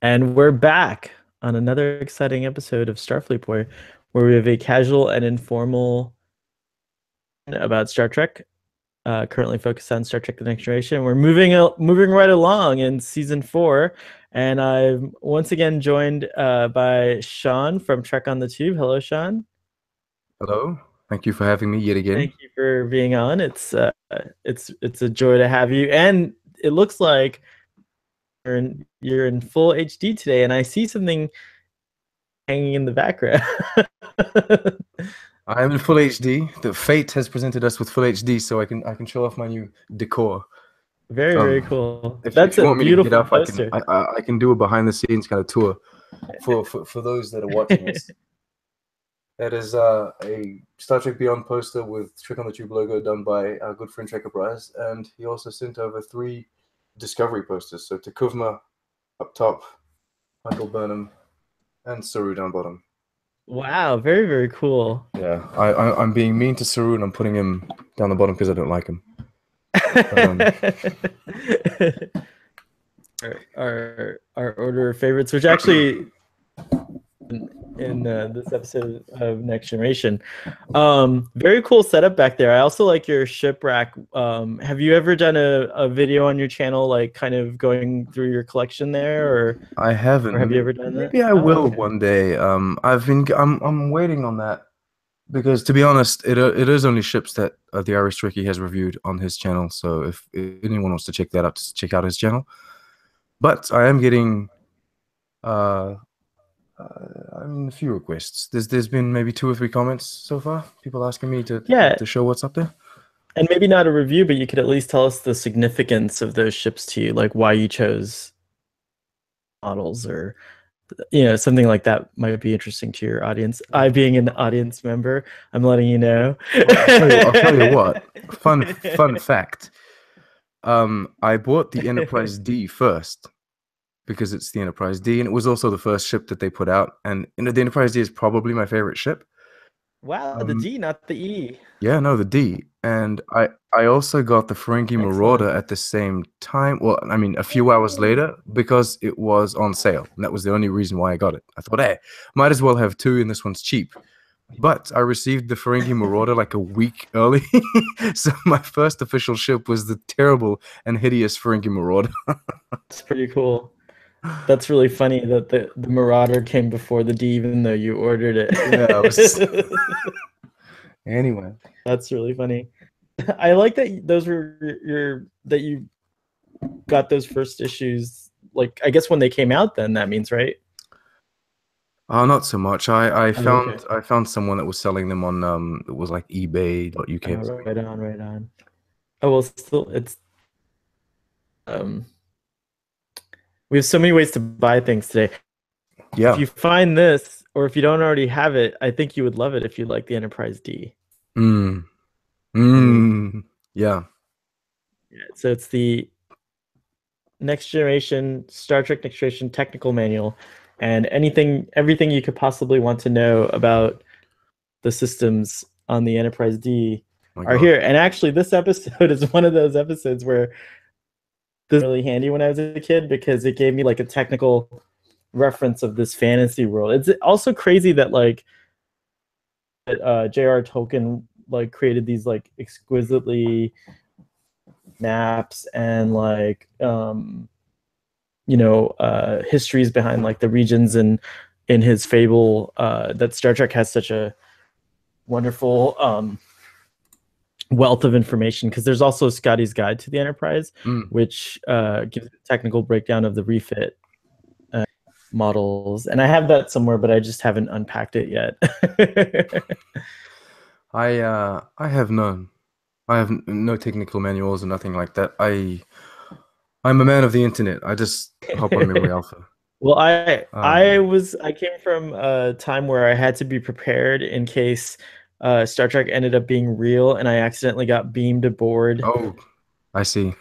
And we're back on another exciting episode of Starfleet Boy, where we have a casual and informal about Star Trek. Currently focused on Star Trek: The Next Generation. We're moving right along in season 4, and I'm once again joined by Sean from Trek on the Tube. Hello, Sean. Hello. Thank you for having me yet again. Thank you for being on. It's a joy to have you, and it looks like you're in full HD today, and I see something hanging in the background. I am in full HD. The fate has presented us with full HD, so I can show off my new decor. Very, very Um, cool. if That's you a want me to get beautiful up, I can poster. I can do a behind the scenes kind of tour for those that are watching us. That is a Star Trek Beyond poster with Trek on the Tube logo done by our good friend Trekker Bryce, and he also sent over 3 Discovery posters. So Takuvma up top, Michael Burnham, and Saru down bottom. Wow, very, very cool. Yeah, I'm being mean to Saru and I'm putting him down the bottom because I don't like him. Um, Our order of favorites, which actually in this episode of Next Generation, very cool setup back there. I also like your shipwreck. Have you ever done a video on your channel, like kind of going through your collection there, I or haven't. have you ever done that? Maybe I Oh, will okay. one day. I'm waiting on that because to be honest, it is only ships that the Irish Tricky has reviewed on his channel. So if anyone wants to check that out, just check out his channel. But I am getting uh, a few requests. There's been maybe 2 or 3 comments so far. People asking me Yeah, to show what's up there. and maybe not a review, but you could at least tell us the significance of those ships to you, like why you chose models, or something like that might be interesting to your audience. I, being an audience member, I'm letting you know. Well, I'll tell you what. Fun fact. I bought the Enterprise D first because it's the Enterprise D, and it was also the first ship that they put out. And the Enterprise D is probably my favorite ship. Wow, the Um, D, not the E. yeah, no, the D. And I also got the Ferengi Marauder Excellent. at the same time. Well, I mean, a few hours later because it was on sale, and that was the only reason why I got it. I thought, hey, might as well have 2, and this one's cheap. But I received the Ferengi Marauder like a week early, so my first official ship was the terrible and hideous Ferengi Marauder. It's pretty cool. That's really funny that the Marauder came before the D, even though you ordered Yeah, I was. it. Anyway. That's really funny. I like that those were that you got those first issues. Like, I guess when they came out, then that means, right? Oh, not so much. Oh, okay. I found someone that was selling them on it was like eBay.uk Oh, or something. right on, right on. Oh well, still, it's um, we have so many ways to buy things today. If Yeah. you find this, or if you don't already have it, I think you would love it if you like the Enterprise D. Mm. So, Yeah. yeah, so it's the Next Generation Star Trek Next Generation technical manual, and everything you could possibly want to know about the systems on the Enterprise D My are God. here. And actually, this episode is one of those episodes where this was really handy when I was a kid, because it gave me like a technical reference of this fantasy world. It's also crazy that like J.R. Tolkien like created these like exquisitely maps and like histories behind like the regions and in his fable, that Star Trek has such a wonderful wealth of information, because there's also Scotty's Guide to the Enterprise, Mm. which gives a technical breakdown of the refit models, and I have that somewhere, but I just haven't unpacked it yet. I have none. I have no technical manuals or nothing like that. I'm a man of the internet. I just hop on Memory Alpha. Well, I I Um, was I came from a time where I had to be prepared in case Star Trek ended up being real and I accidentally got beamed aboard. oh, I see.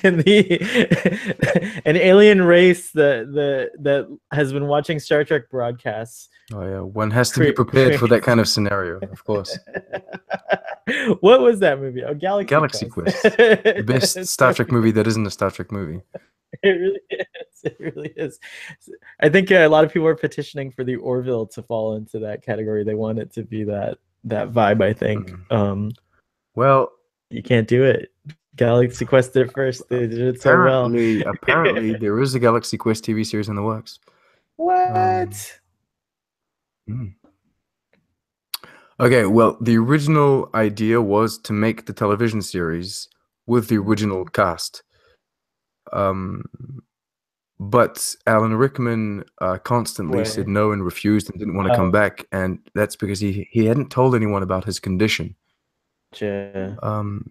And the an alien race that has been watching Star Trek broadcasts. Oh yeah, one has to be Cra- prepared for that crazy. kind of scenario, of course. What was that movie? Oh, Galaxy Galaxy Quest. Quest, the best Star Trek movie that isn't a Star Trek movie. It really is. It really is. I think a lot of people are petitioning for the Orville to fall into that category. They want it to be that vibe, I think. Mm. Well, You can't do it. Galaxy Quest did it first. They did it so well. apparently there is a Galaxy Quest TV series in the works. Um, What? mm. Okay, well, the original idea was to make the television series with the original cast. Um, but Alan Rickman constantly said Way. no and refused and didn't want to come Oh, back, and that's because he hadn't told anyone about his condition. yeah. Um,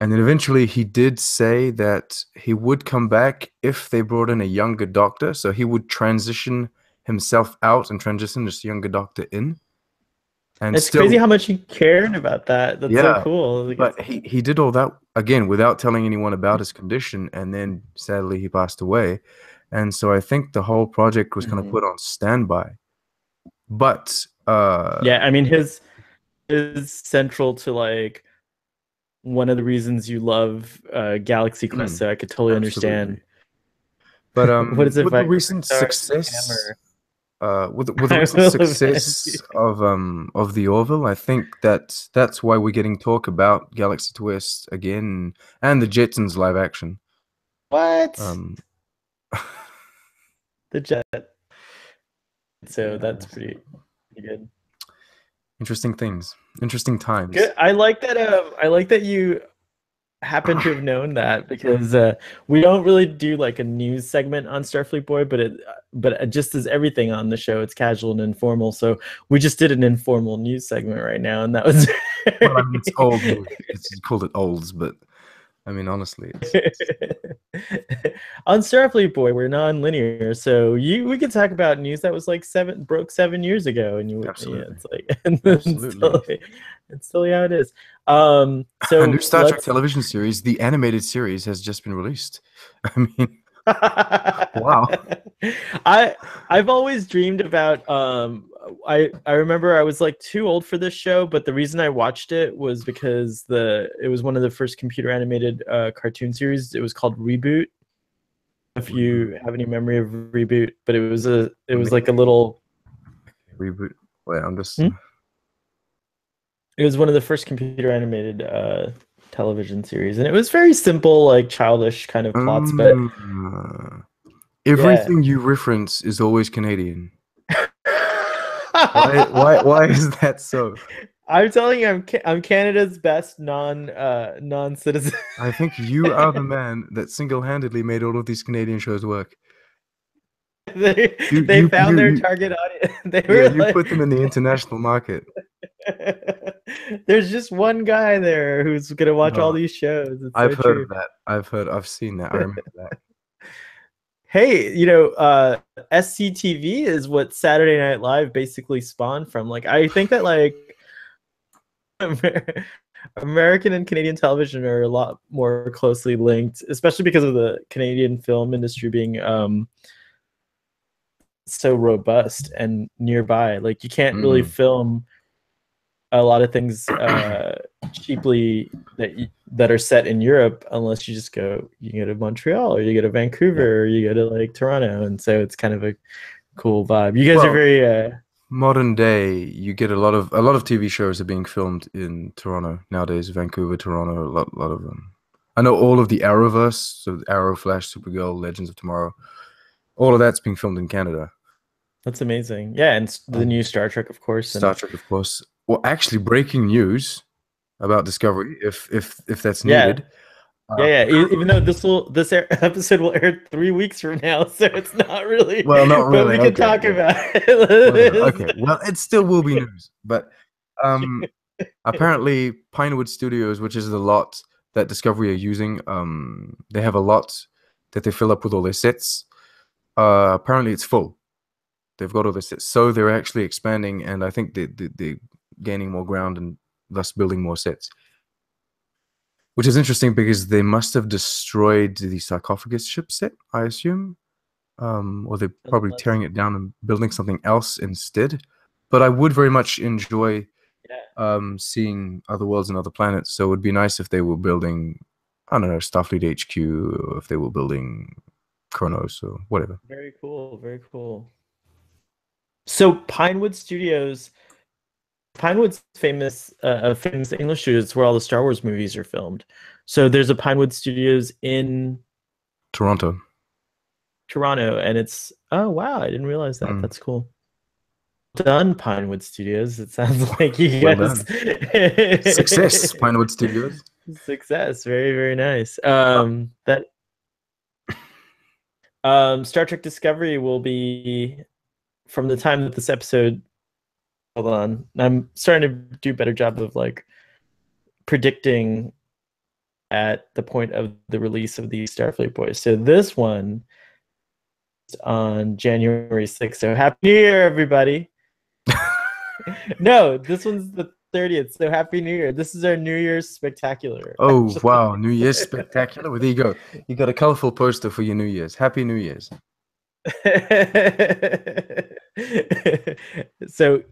and then eventually he did say that he would come back if they brought in a younger doctor, so he would transition himself out and transition this younger doctor in, and It's crazy still, how much he cared about that. That's so yeah. cool. Like But he did all that again without telling anyone about his condition, and then sadly he passed away. And so I think the whole project was kind of Mhm. put on standby. But Yeah, I mean his is central to like one of the reasons you love Galaxy Quest, mm, so I could totally understand. absolutely. But What is it, with the Viper recent Stars success, Hammer? with the I recent will avenge you. success of the Orville, I think that that's why we're getting talk about Galaxy Twist again and the Jetsons live action. What? Um, The jet. So yeah, that's pretty good. interesting things, interesting times. Good. I like that you happen to have known that because we don't really do like a news segment on Starfleet Boy, but just as everything on the show, it's casual and informal. So we just did an informal news segment right now, and that was Well, I mean, it's old news. It's you called it olds, but I mean, honestly, it's on Starfleet Boy, we're non-linear, so we could talk about news that was like 7 years ago, and yeah, absolutely, it's like and then absolutely. still, it's still how it is. A new So Star Trek let's. television series, the animated series, has just been released. I mean, wow. I I've always dreamed about I remember I was like too old for this show, but the reason I watched it was because the it was one of the first computer animated cartoon series. It was called Reboot. If Reboot, you have any memory of Reboot, but it was like a maybe little reboot. Wait, I'm just. Hmm? It was one of the first computer animated television series, and it was very simple, like childish kind of plots, but Um, yeah. everything you reference is always Canadian. Why is that so? I'm telling you, I'm Canada's best non-citizen. I think you are the man that single-handedly made all of these Canadian shows work. they You, they you, found you, their you. target audience. They Yeah, were you like, put them in the international market. there's just one guy there who's gonna watch all No, these shows. It's I've so heard true. of that. I've seen that. I remember that. Hey, SCTV is what Saturday Night Live basically spawned from. Like, I think that like American and Canadian television are a lot more closely linked, especially because of the Canadian film industry being so robust and nearby. Like, you can't really Mm. film a lot of things cheaply that are set in Europe unless you go to Montreal or you go to Yeah. Vancouver or you go to like Toronto, and so it's kind of a cool vibe. You guys are Well, very modern day, you get a lot of TV shows are being filmed in Toronto nowadays. Vancouver, Toronto, a lot of them. I know all of the Arrowverse, so Arrow, Flash, Supergirl, Legends of Tomorrow. All of that's being filmed in Canada. that's amazing. Yeah, and the Um, new Star Trek, of course, Star and Trek, of course. Well, actually, breaking news about Discovery, if that's yeah. needed. Yeah. Even though episode will air 3 weeks from now, so it's not really, Well, not but really. we can Okay, talk yeah, about whatever. it. Okay, well, it still will be news, but um, apparently Pinewood Studios, which is the lot that Discovery are using, they have a lot that they fill up with all their sets. Apparently it's full. They've got all their sets, so they're actually expanding, and I think they're gaining more ground and thus building more sets. Which is interesting because they must have destroyed the sarcophagus ship set, I assume. Or they're probably Unless, tearing it down and building something else instead. But I would very much enjoy yeah. seeing other worlds and other planets. So it would be nice if they were building, I don't know, Starfleet HQ, or if they were building. Chronos or whatever. Very cool. Very cool. So Pinewood's famous English studios where all the Star Wars movies are filmed. So there's a Pinewood Studios in Toronto. Toronto, and it's oh wow, I didn't realize that. Mm. That's cool. Done, Pinewood Studios. It sounds like you Well guys done. Success, Pinewood Studios. success. Very, very nice. Uh, That Star Trek Discovery will be from the time that this episode. Hold on, I'm starting to do a better job of like predicting at the point of the release of the Starfleet Boys. So this one is on January 6th. So happy New Year, everybody. No, this one's the 30th. So happy New Year. This is our New Year's spectacular, Oh actually. wow, New Year's spectacular. Well, there you go. You got a colorful poster for your New Year's. Happy New Year's. So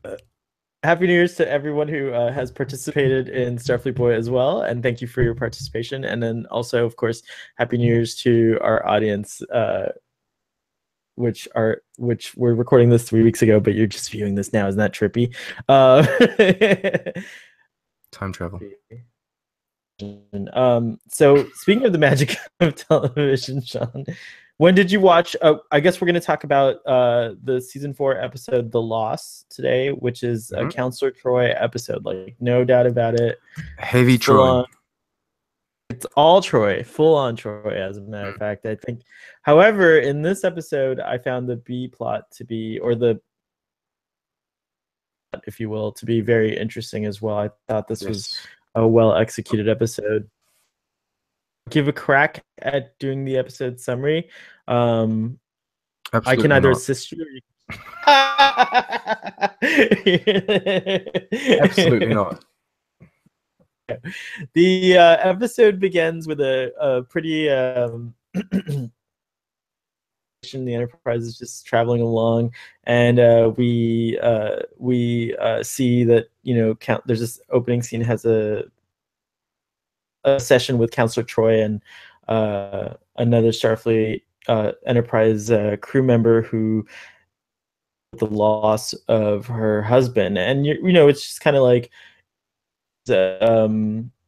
happy New Year's to everyone who has participated in Starfleet Boy as well, and thank you for your participation. And then also, of course, happy New Year's to our audience, which we're recording this 3 weeks ago, but you're just viewing this now. Isn't that trippy? Time travel. So speaking of the magic of television, Sean, when did you watch? I guess we're going to talk about the season 4 episode, "The Loss," today, which is a Mhm. Counselor Troi episode. Like, no doubt about it. Heavy Full Troy. on. It's all Troy, full on Troy, as a matter of fact. I think, however, in this episode, I found the B plot to be, or the, if you will, to be very interesting as well. I thought this was Yes. a well executed episode. Give a crack at doing the episode summary. I can Absolutely either not. assist you or you Absolutely not. The episode begins with a pretty the Enterprise is just traveling along, and we see that, you know, there's this opening scene has a session with Counselor Troi and another Starfleet Enterprise crew member who the loss of her husband, and you know it's just kind of like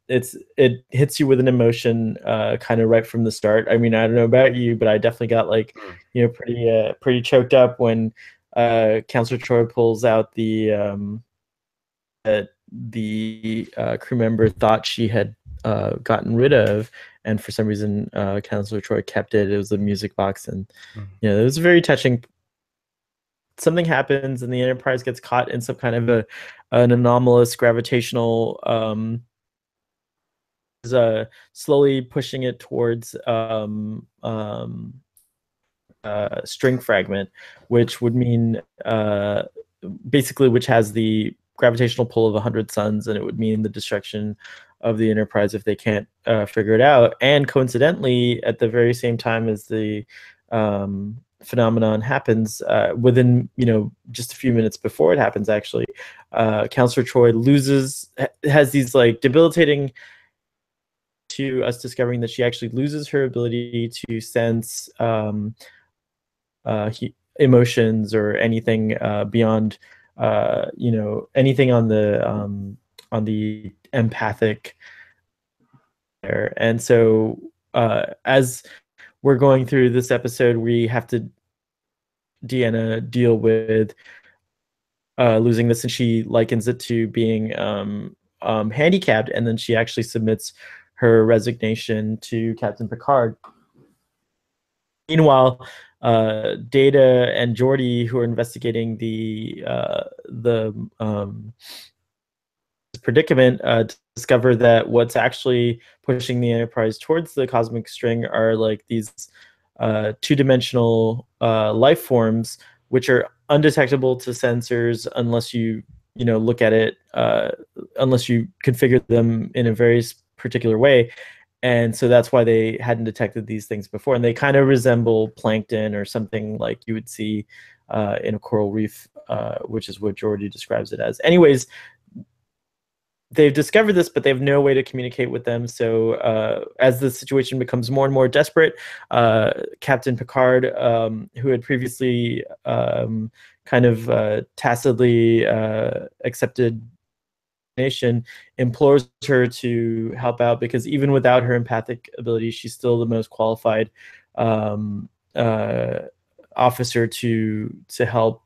it hits you with an emotion kind of right from the start. I mean, I don't know about you, but I definitely got like, Mm. you know, pretty choked up when Counselor Troy pulls out the crew member thought she had gotten rid of, and for some reason Counselor Troy kept it. It was a music box, and Mm. you know, it was very touching. Something happens, and the Enterprise gets caught in some kind of an anomalous gravitational is slowly pushing it towards string fragment, which would mean basically which has the gravitational pull of 100 suns, and it would mean the destruction of the Enterprise if they can't figure it out. And coincidentally, at the very same time as the phenomenon happens, within, you know, just a few minutes before it happens, actually, Counselor Troi has these like debilitating, to us discovering that she actually loses her ability to sense emotions or anything beyond, you know, anything on the empathic there. And so as we're going through this episode, we have to Deanna deal with losing this, and she likens it to being handicapped, and then she actually submits her resignation to Captain Picard. Meanwhile, Data and Geordi, who are investigating the predicament, discover that what's actually pushing the Enterprise towards the cosmic string are like these two-dimensional life forms, which are undetectable to sensors unless you know, look at it, unless you configure them in a very particular way. And so that's why they hadn't detected these things before, and they kind of resemble plankton or something like you would see in a coral reef, which is what Geordi describes it as. Anyways, they've discovered this, but they have no way to communicate with them. So as the situation becomes more and more desperate, Captain Picard, who had previously kind of tacitly accepted nation, implores her to help out because even without her empathic ability, she's still the most qualified um, uh, officer to help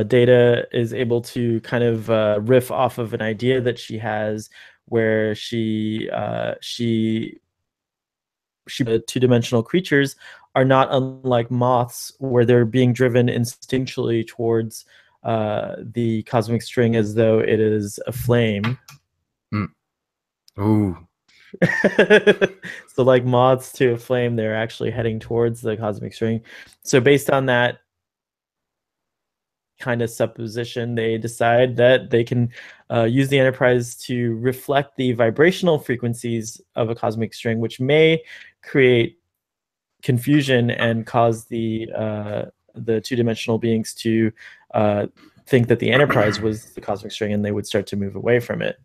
Data is able to kind of riff off of an idea that she has, where two-dimensional creatures are not unlike moths, where they're being driven instinctually towards the cosmic string as though it is a flame. Mm. Ooh. So, like moths to a flame, they're actually heading towards the cosmic string. So, based on that kind of supposition, they decide that they can use the Enterprise to reflect the vibrational frequencies of a cosmic string, which may create confusion and cause the two-dimensional beings to think that the Enterprise was the cosmic string, and they would start to move away from it.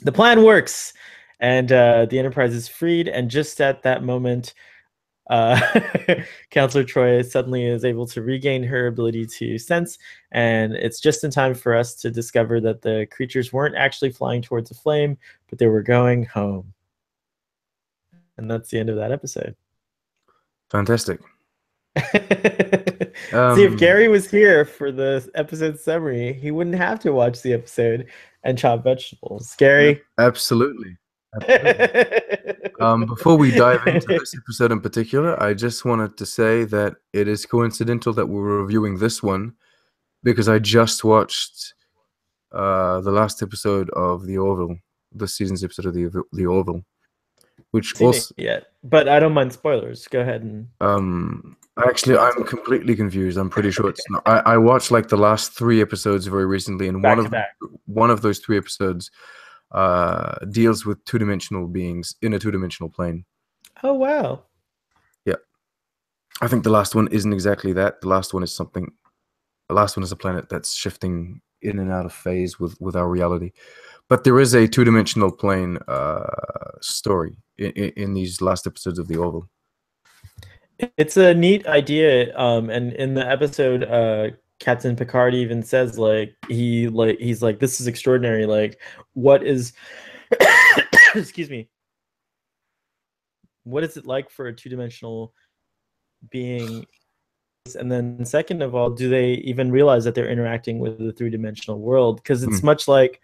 The plan works, and the Enterprise is freed. And just at that moment, uh, Counselor Troi suddenly is able to regain her ability to sense, and it's just in time for us to discover that the creatures weren't actually flying towards a flame, but they were going home. And that's the end of that episode. Fantastic. See, if Gary was here for the episode summary, he wouldn't have to watch the episode and chop vegetables. Gary. Absolutely. Absolutely. Before we dive into this episode in particular, I just wanted to say that it is coincidental that we're reviewing this one because I just watched the last episode of The Orville, this season's episode of The Orville, which Seen also it yet, but I don't mind spoilers. Go ahead and actually I'm completely confused. I'm pretty sure it's not. I watched like the last 3 episodes very recently, and back to back. one of those 3 episodes deals with two-dimensional beings in a two-dimensional plane. Oh wow. Yeah. I think the last one isn't exactly that. The last one is something. The last one is a planet that's shifting in and out of phase with our reality. But there is a two-dimensional plane story in these last episodes of The Orville. It's a neat idea. And in the episode, Captain Picard even says he's like, this is extraordinary. Like, what is excuse me. What is it like for a two-dimensional being? And then second of all, do they even realize that they're interacting with the three-dimensional world? Because it's much like,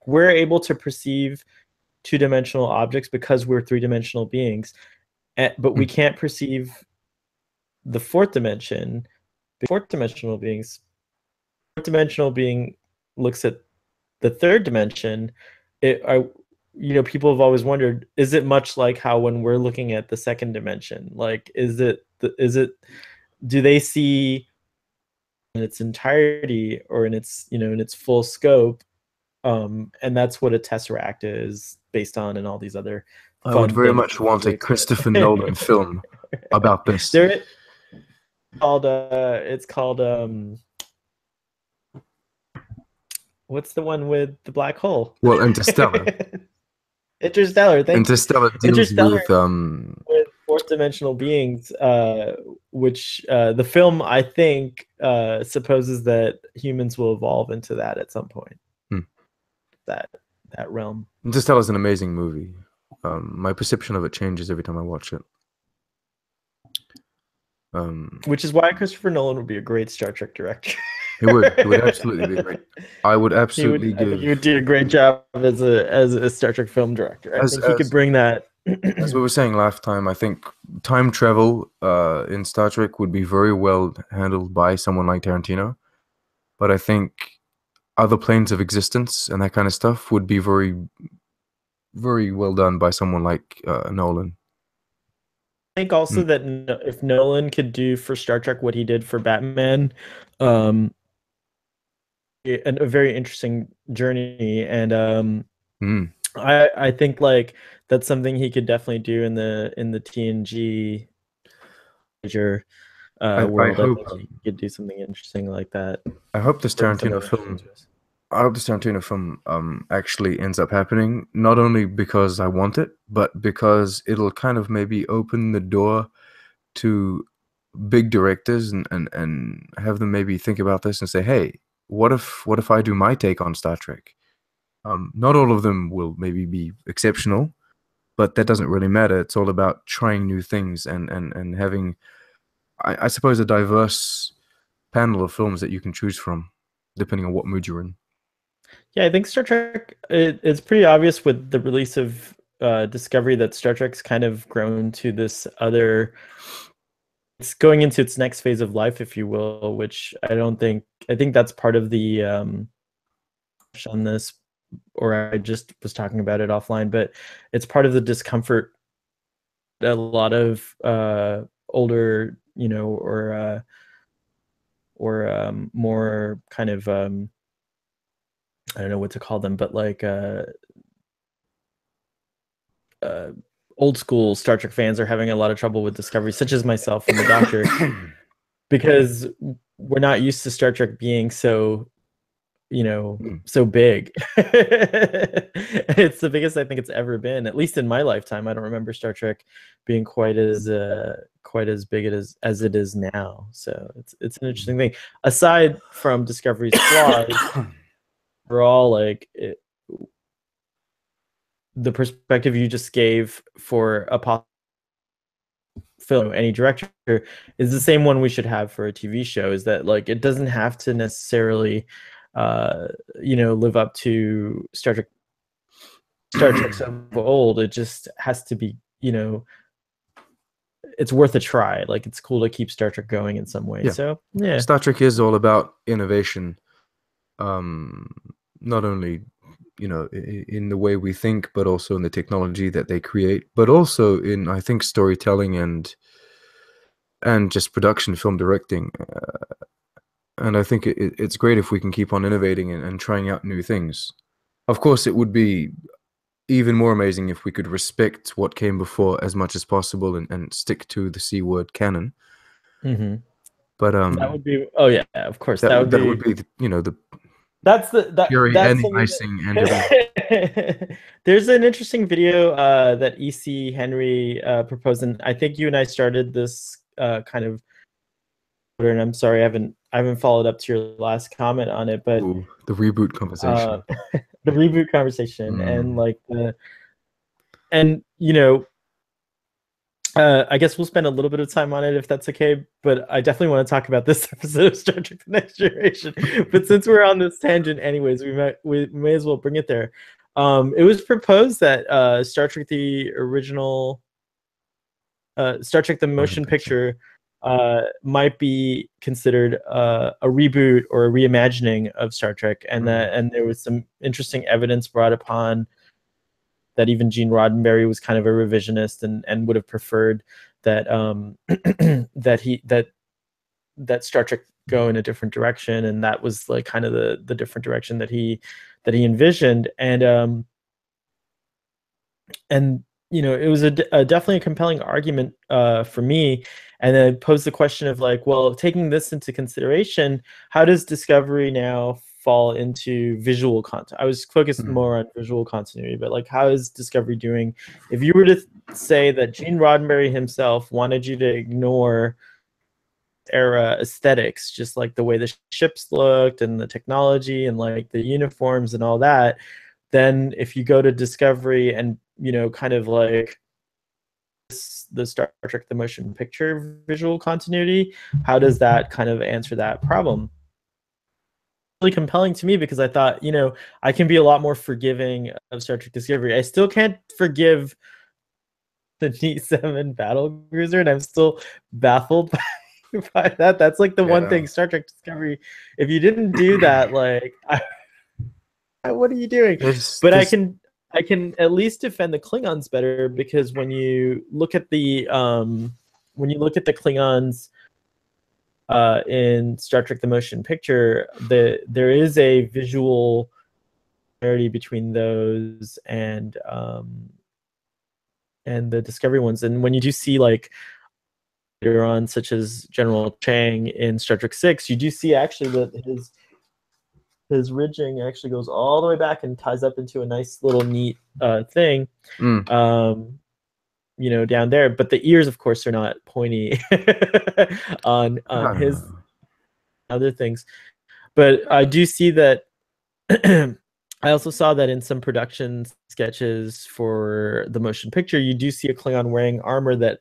we're able to perceive two-dimensional objects because we're three-dimensional beings, but we can't perceive the fourth dimension. Fourth-dimensional being looks at the third dimension. People have always wondered, is it much like how when we're looking at the second dimension? Like, do they see in its entirety or in its full scope? And that's what a tesseract is based on, and all these other I would fun very things much want a Christopher Nolan film about this. It's called what's the one with the black hole? Well, Interstellar. Interstellar. Thank you. Interstellar deals with fourth dimensional beings, which the film, I think, supposes that humans will evolve into that at some point. That realm. Interstellar is an amazing movie. My perception of it changes every time I watch it. Which is why Christopher Nolan would be a great Star Trek director. He would absolutely be great. I would absolutely I think he would do a great job as a Star Trek film director. I think he could bring that. As we were saying last time, I think time travel in Star Trek would be very well handled by someone like Tarantino. But I think other planes of existence and that kind of stuff would be very, very well done by someone like Nolan. I think also that if Nolan could do for Star Trek what he did for Batman, a very interesting journey, and I think like that's something he could definitely do in the TNG. major I world. I hope think he could do something interesting like that, I hope this bring something Tarantino interesting film to us. I hope this Tarantino film actually ends up happening, not only because I want it, but because it'll kind of maybe open the door to big directors and have them maybe think about this and say, hey, what if I do my take on Star Trek? Not all of them will maybe be exceptional, but that doesn't really matter. It's all about trying new things and having, I suppose, a diverse panel of films that you can choose from, depending on what mood you're in. Yeah, I think Star Trek, it's pretty obvious with the release of Discovery that Star Trek's kind of grown to this other, it's going into its next phase of life, if you will, which I think that's part of the on this, or I just was talking about it offline, but it's part of the discomfort that a lot of older, or more kind of I don't know what to call them, but like uh, old school Star Trek fans are having a lot of trouble with Discovery, such as myself and the Doctor, because we're not used to Star Trek being so, Mm, so big. It's the biggest I think it's ever been, at least in my lifetime. I don't remember Star Trek being quite as big as it is now. So it's an interesting thing. Aside from Discovery's flaws, we're all like the perspective you just gave for a film, any director, is the same one we should have for a TV show. Is that like it doesn't have to necessarily, uh, live up to Star Trek so old. It just has to be, it's worth a try. Like it's cool to keep Star Trek going in some way. yeah, So yeah. Star Trek is all about innovation, um, not only in the way we think, but also in the technology that they create, but also in, I think, storytelling and just production, film directing. And I think it's great if we can keep on innovating and trying out new things. Of course, it would be even more amazing if we could respect what came before as much as possible and stick to the C word canon. Hmm. But That would be, oh yeah, of course, that that would that would be, be the that's cherry that's and the something icing and everything. that there's an interesting video that EC Henry proposed, and I think you and I started this kind of, and I'm sorry I haven't followed up to your last comment on it, but Ooh, the reboot uh conversation. the reboot conversation, and Mm. like the, and I guess we'll spend a little bit of time on it if that's okay, but I definitely want to talk about this episode of Star Trek: The Next Generation. But since we're on this tangent, anyways, we may as well bring it there. It was proposed that Star Trek: The original, Star Trek: The Motion Motion picture. Picture, might be considered a reboot or a reimagining of Star Trek, Mm. and there was some interesting evidence brought upon that even Gene Roddenberry was kind of a revisionist and would have preferred that that Star Trek go in a different direction, and that was like kind of the different direction that he envisioned, and it was a definitely a compelling argument for me, and then posed the question of like, well, taking this into consideration, how does Discovery now fall into visual content? I was focused Mm. more on visual continuity, but like, how is Discovery doing? If you were to say that Gene Roddenberry himself wanted you to ignore era aesthetics, just like the way the ships looked and the technology and like the uniforms and all that, then if you go to Discovery and kind of like the Star Trek the motion picture visual continuity, how does that kind of answer that problem? Really compelling to me because I thought, I can be a lot more forgiving of Star Trek Discovery. I still can't forgive the D7 battle cruiser, and I'm still baffled by that. That's like the one Yeah. thing Star Trek Discovery. If you didn't do that, like, what are you doing? There's But there's I can at least defend the Klingons better because when you look at the Klingons in Star Trek: The Motion Picture, there is a visual similarity between those and the Discovery ones. And when you do see like later on, such as General Chang in Star Trek 6, you do see actually that his ridging actually goes all the way back and ties up into a nice little neat thing. Mm. Down there, but the ears, of course, are not pointy on his other things. But I do see that. I also saw that in some production sketches for the motion picture, you do see a Klingon wearing armor that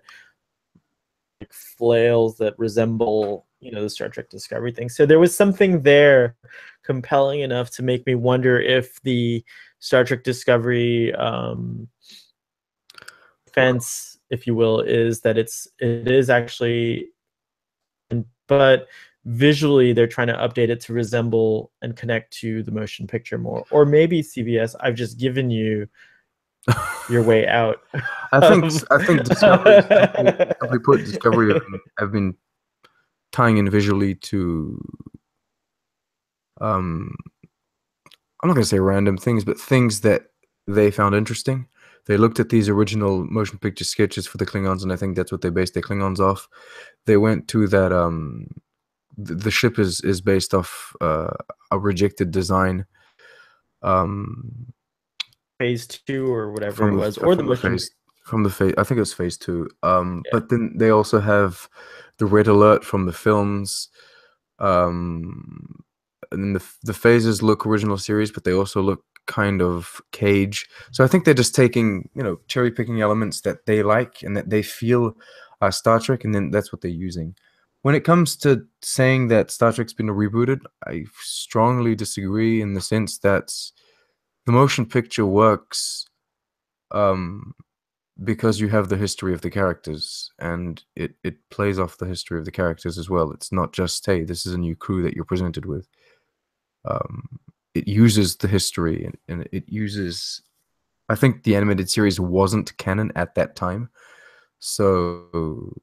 flails that resemble, the Star Trek Discovery thing. So there was something there compelling enough to make me wonder if the Star Trek Discovery fence, if you will, is that it is actually, but visually they're trying to update it to resemble and connect to the motion picture more. Or maybe CBS, I've just given you your way out. I think Discovery, simply put, Discovery have been tying in visually to I'm not going to say random things, but things that they found interesting. They looked at these original motion picture sketches for the Klingons, and I think that's what they based their Klingons off. They went to that the ship is based off a rejected design phase 2 or whatever it from was, or the motion. the phase. I think it was phase 2. But then they also have the red alert from the films. And then the phases look original series, but they also look kind of cage. So I think they're just taking, cherry picking elements that they like and that they feel are Star Trek, and then that's what they're using. When it comes to saying that Star Trek's been rebooted, I strongly disagree in the sense that the motion picture works because you have the history of the characters, and it plays off the history of the characters as well. It's not just, hey, this is a new crew that you're presented with. It uses the history, and it uses. I think the animated series wasn't canon at that time, so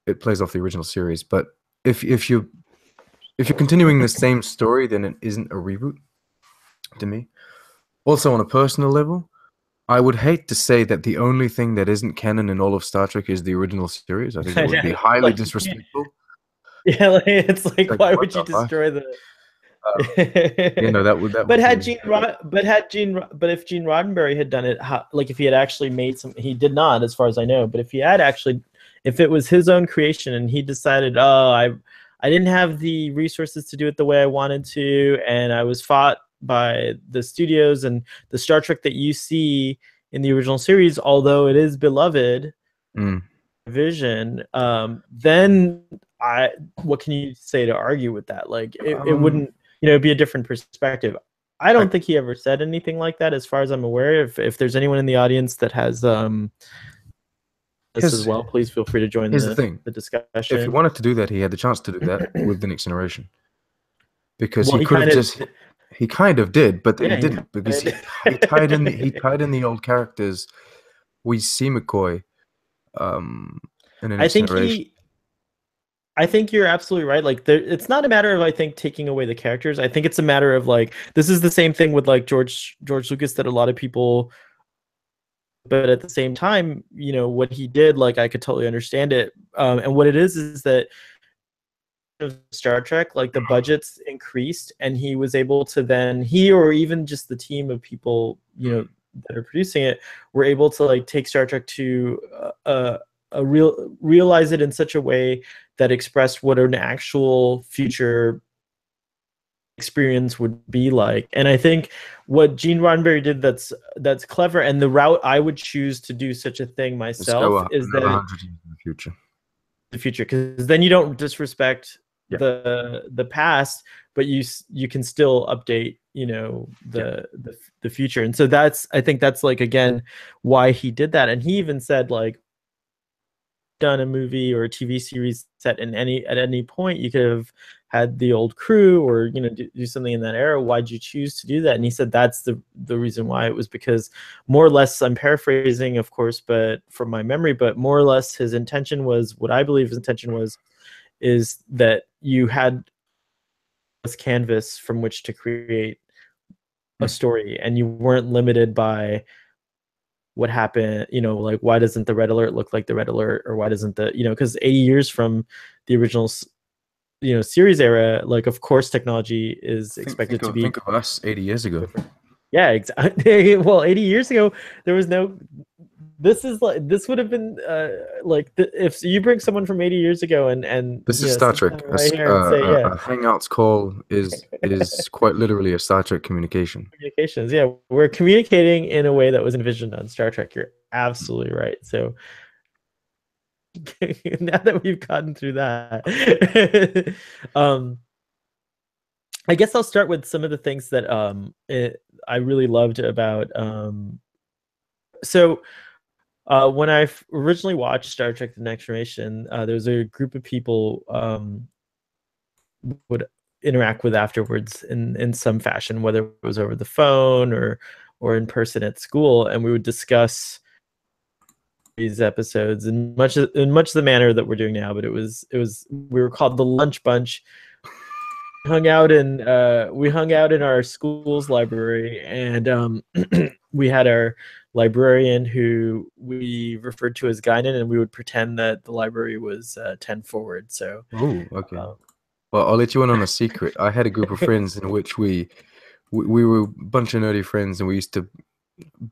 it plays off the original series. But if you're continuing the same story, then it isn't a reboot to me. Also, on a personal level, I would hate to say that the only thing that isn't canon in all of Star Trek is the original series. I think that would be highly disrespectful. Yeah, it's like, why what would you the fuck? destroy the? That would But be. if Gene Roddenberry had done it, like if he had actually made some, he did not, as far as I know. But if he had actually, if it was his own creation and he decided, oh, I didn't have the resources to do it the way I wanted to, and I was fought by the studios, and the Star Trek that you see in the original series, although it is beloved vision, then what can you say to argue with that? Like it wouldn't, be a different perspective. I don't think he ever said anything like that, as far as I'm aware. If there's anyone in the audience that has this as well, please feel free to join the discussion. If he wanted to do that, he had the chance to do that with the next generation, because well, he could have just. He kind of did, but then he didn't, because he tied in the old characters. We see McCoy in the next generation. I think you're absolutely right. Like, it's not a matter of, I think, taking away the characters. I think it's a matter of, like, this is the same thing with, like, George Lucas, that a lot of people, but at the same time, what he did, like, I could totally understand it. And what it is that of Star Trek, like, the budgets increased, and he was able to then, or even just the team of people, that are producing it, were able to, like, take Star Trek to realize it in such a way that expressed what an actual future experience would be like. And I think what Gene Roddenberry did that's clever, and the route I would choose to do such a thing myself, is that 100 years in the future, because then you don't disrespect the past, but you can still update the future. And so I think that's, like, again, why he did that. And he even said, like, done a movie or a TV series set at any point, you could have had the old crew, or do something in that era. Why'd you choose to do that? And he said that's the reason why. It was because, more or less, I'm paraphrasing, of course, but from my memory, but more or less his intention was, what I believe his intention was, is that you had this canvas from which to create a story, and you weren't limited by what happened, like why doesn't the red alert look like the red alert, or why doesn't the, because 80 years from the original series era, like of course technology is Think think expected to of be think of us 80 years ago. different. Yeah, exactly. Well, 80 years ago, there was no. This would have been like if you bring someone from 80 years ago and This is Star sit Trek. them right here and say, yeah, A Hangouts call is quite literally a Star Trek communication. communications. Yeah, we're communicating in a way that was envisioned on Star Trek. You're absolutely right. So now that we've gotten through that, um, I guess I'll start with some of the things that I really loved about. So when I originally watched Star Trek: The Next Generation, there was a group of people would interact with afterwards in some fashion, whether it was over the phone or in person at school, and we would discuss these episodes in much the manner that we're doing now. But it was we were called the Lunch Bunch. We hung out in our school's library, and we had our librarian who we referred to as Guinan, and we would pretend that the library was 10 forward. So Oh, okay. uh, Well, I'll let you in on a secret. I had a group of friends in which we were a bunch of nerdy friends, and we used to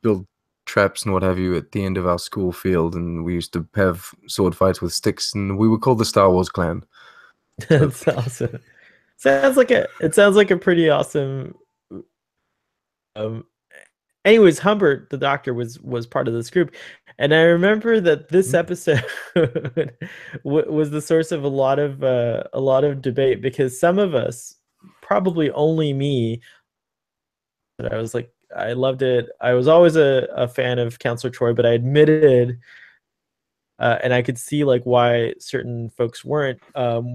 build traps and what have you at the end of our school field, and we used to have sword fights with sticks, and we were called the Star Wars Clan. So, that's awesome. It sounds like a pretty awesome. Um, Anyways, Humbert, the doctor, was part of this group, and I remember that this mm, episode was the source of a lot of debate, because some of us, probably only me, but I was like, I loved it. I was always a fan of Counselor Troi, but I admitted, and I could see like why certain folks weren't,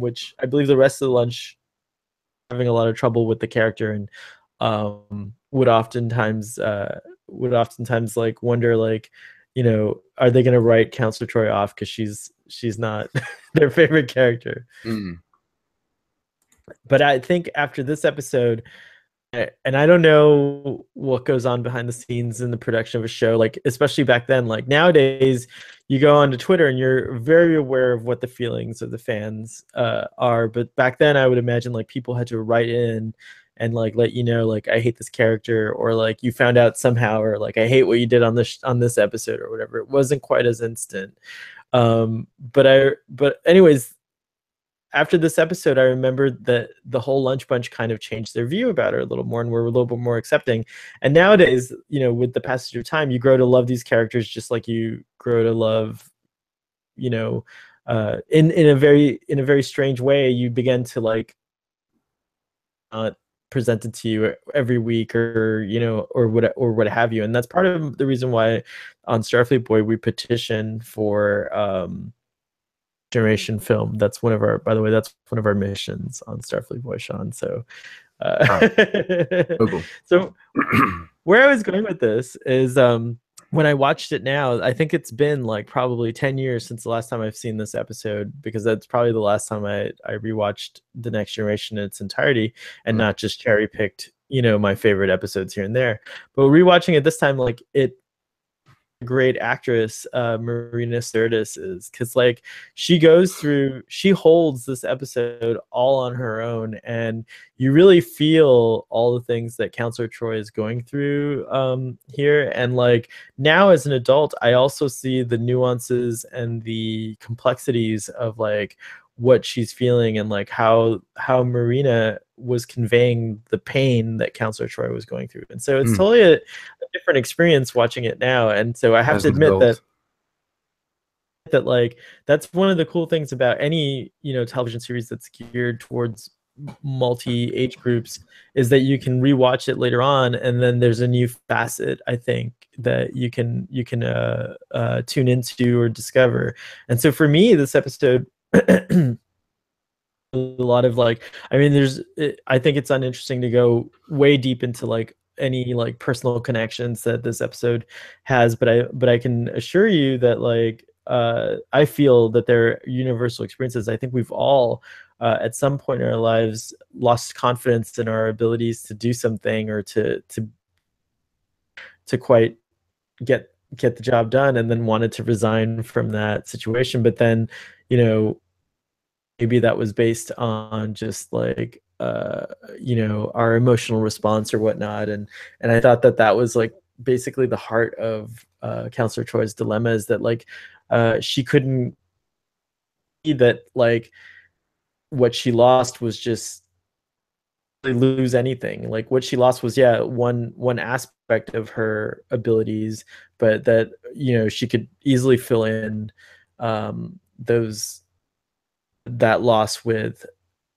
which I believe the rest of the lunch having a lot of trouble with the character, and would oftentimes like wonder, like, are they going to write Counselor Troy off because she's not their favorite character. mm, But I think after this episode, and I don't know what goes on behind the scenes in the production of a show, like especially back then. Like nowadays, you go onto Twitter and you're very aware of what the feelings of the fans are. But back then, I would imagine like people had to write in and like let you know, like, I hate this character, or like you found out somehow, or like, I hate what you did on this episode, or whatever. It wasn't quite as instant. But anyways, after this episode, I remembered that the whole Lunch Bunch kind of changed their view about her a little more, and we're a little bit more accepting. And nowadays, with the passage of time, you grow to love these characters just like you grow to love, you know, in a very strange way. You begin to like not present it to you every week, or or what have you. And that's part of the reason why on Starfleet Boy we petition for generation film. That's one of our, by the way, that's one of our missions on Starfleet Boy, Sean. So ah, Google. so where I was going with this is, when I watched it now, I think it's been like probably 10 years since the last time I've seen this episode, because that's probably the last time I rewatched The Next Generation in its entirety, and Mm, not just cherry picked, my favorite episodes here and there. But rewatching it this time, like, it great actress Marina Sirtis is, because like she holds this episode all on her own, and you really feel all the things that Counselor Troi is going through here. And like now as an adult, I also see the nuances and the complexities of like what she's feeling, and like how Marina was conveying the pain that Counselor Troi was going through. And so it's mm, totally a different experience watching it now. And so I have as to an admit that adult. like that's one of the cool things about any television series that's geared towards multi age groups, is that you can rewatch it later on, and then there's a new facet, I think, that you can tune into or discover. And so for me, this episode a lot of like, I mean, I think it's uninteresting to go way deep into like any like personal connections that this episode has, but I can assure you that like I feel that they're universal experiences. I think we've all at some point in our lives lost confidence in our abilities to do something, or to quite get get the job done and then wanted to resign from that situation. But then, you know, maybe that was based on just like our emotional response or whatnot. And I thought that that was like basically the heart of Counselor Troy's dilemma, is that like she couldn't see that like what she lost was just really lose anything. Like what she lost was, yeah, one aspect of her abilities, but that she could easily fill in those that loss with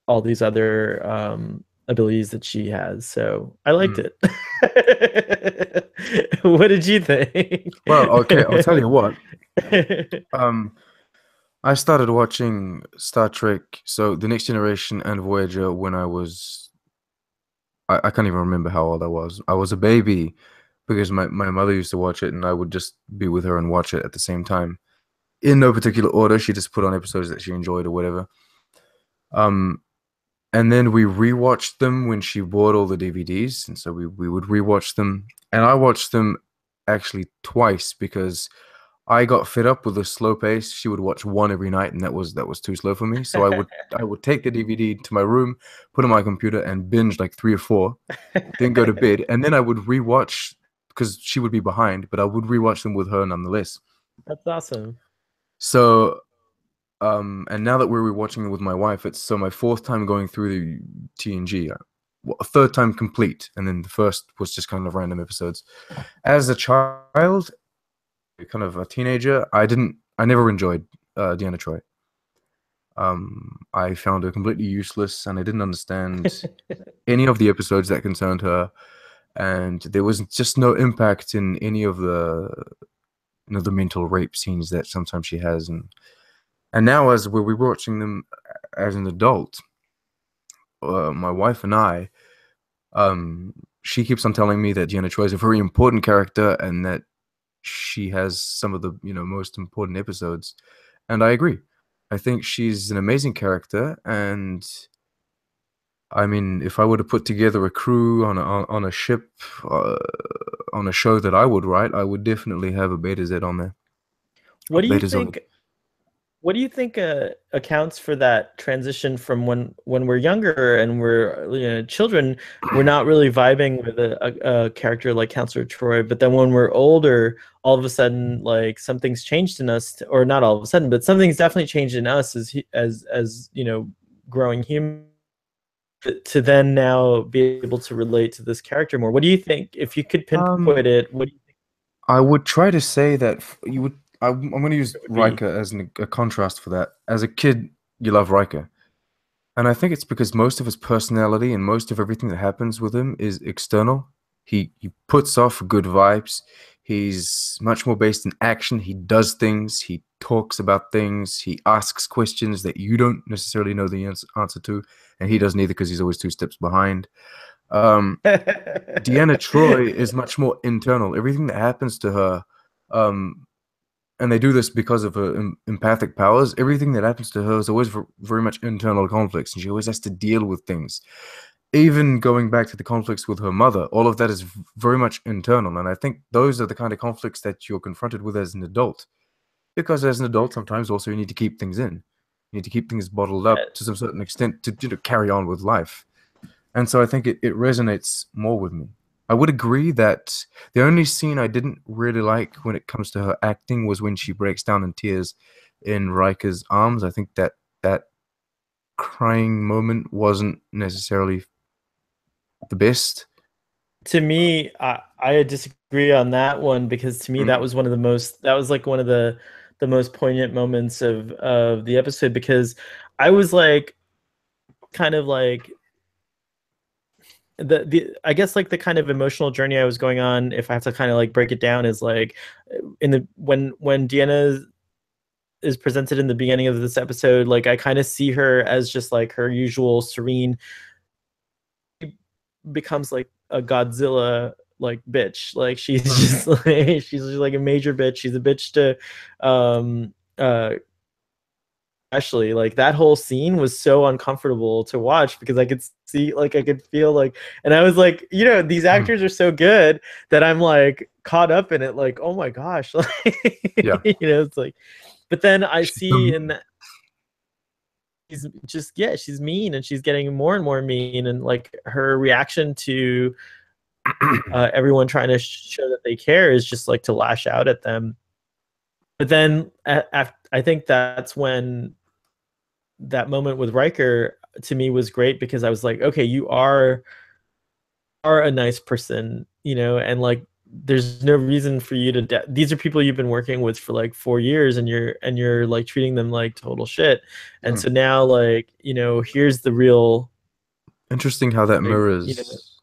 all these other abilities that she has. So I liked Mm. it. What did you think? Well, okay, I'll tell you what. Um, I started watching Star Trek, so The Next Generation and Voyager when I can't even remember how old I was. I was a baby because my mother used to watch it and I would just be with her and watch it at the same time. In no particular order, she just put on episodes that she enjoyed or whatever. Um, and then we rewatched them when she bought all the DVDs, and so we would rewatch them. And I watched them actually twice because I got fed up with the slow pace. She would watch one every night, and that was too slow for me. So I would take the DVD to my room, put it on my computer, and binge like three or four, then go to bed, and then I would rewatch because she would be behind, but I would rewatch them with her nonetheless. That's awesome. So and now that we're rewatching it with my wife, it's so my fourth time going through the TNG, a third time complete, and then the first was just kind of random episodes. As a child, kind of a teenager, I never enjoyed Deanna Troy. I found her completely useless, and I didn't understand any of the episodes that concerned her, and there was just no impact in any of the mental rape scenes that sometimes she has, and now as we're rewatching them as an adult, my wife and I, um, she keeps on telling me that Deanna Troy is a very important character and that she has some of the most important episodes, and I agree. I think she's an amazing character, and I mean, if I were to put together a crew on a ship, uh, on a show that I would write, I would definitely have a Beta Z on there. A What do you Beta Zoid. think? What do you think accounts for that transition from when we're younger and we're children, we're not really vibing with a character like Counselor Troy, but then when we're older, all of a sudden like something's changed in us, or not all of a sudden, but something's definitely changed in us as growing human, to then now be able to relate to this character more. What do you think? If you could Um, pinpoint it, what do you think I would try to say that you would. I'm going to use it would be? Riker as a contrast for that. As a kid, you love Riker, and I think it's because most of his personality and most of everything that happens with him is external. He puts off good vibes. He's much more based in action. He does things. He talks about things. He asks questions that you don't necessarily know the answer to, and he doesn't either because he's always two steps behind. Um, Deanna Troy is much more internal. Everything that happens to her, um, and they do this because of her empathic powers. Everything that happens to her is always very much internal conflicts, and she always has to deal with things. Even going back to the conflicts with her mother, all of that is very much internal. And I think those are the kind of conflicts that you're confronted with as an adult. Because as an adult, sometimes also you need to keep things in. You need to keep things bottled up to some certain extent to carry on with life. And so I think it resonates more with me. I would agree that the only scene I didn't really like when it comes to her acting was when she breaks down in tears in Riker's arms. I think that crying moment wasn't necessarily the best. To me, I disagree on that one, because to me that Mm. was that was like one of the most poignant moments of the episode, because I was like kind of like the I guess like the kind of emotional journey I was going on, if I have to kind of like break it down, is like in the when Deanna is presented in the beginning of this episode, like I kind of see her as just like her usual serene, becomes like a Godzilla like bitch. Like she's Mm. just like she's just like a major bitch. She's a bitch to um uh especially like that whole scene was so uncomfortable to watch because I could see like I could feel like and I was like, you know, these Mm. actors are so good that I'm like caught up in it like, oh my gosh. Yeah. Like you know, it's like but then I She's so see in mean. that she's just yeah, she's mean and she's getting more and more mean and like her reaction to everyone trying to show that they care is just like to lash out at them. But then I think that's when that moment with Riker to me was great because I was like, okay, you are a nice person, you know, and like there's no reason for you to these are people you've been working with for like 4 years and you're like treating them like total shit. And Mm. so now like, you know, here's the real Interesting how that like, you know, mirrors.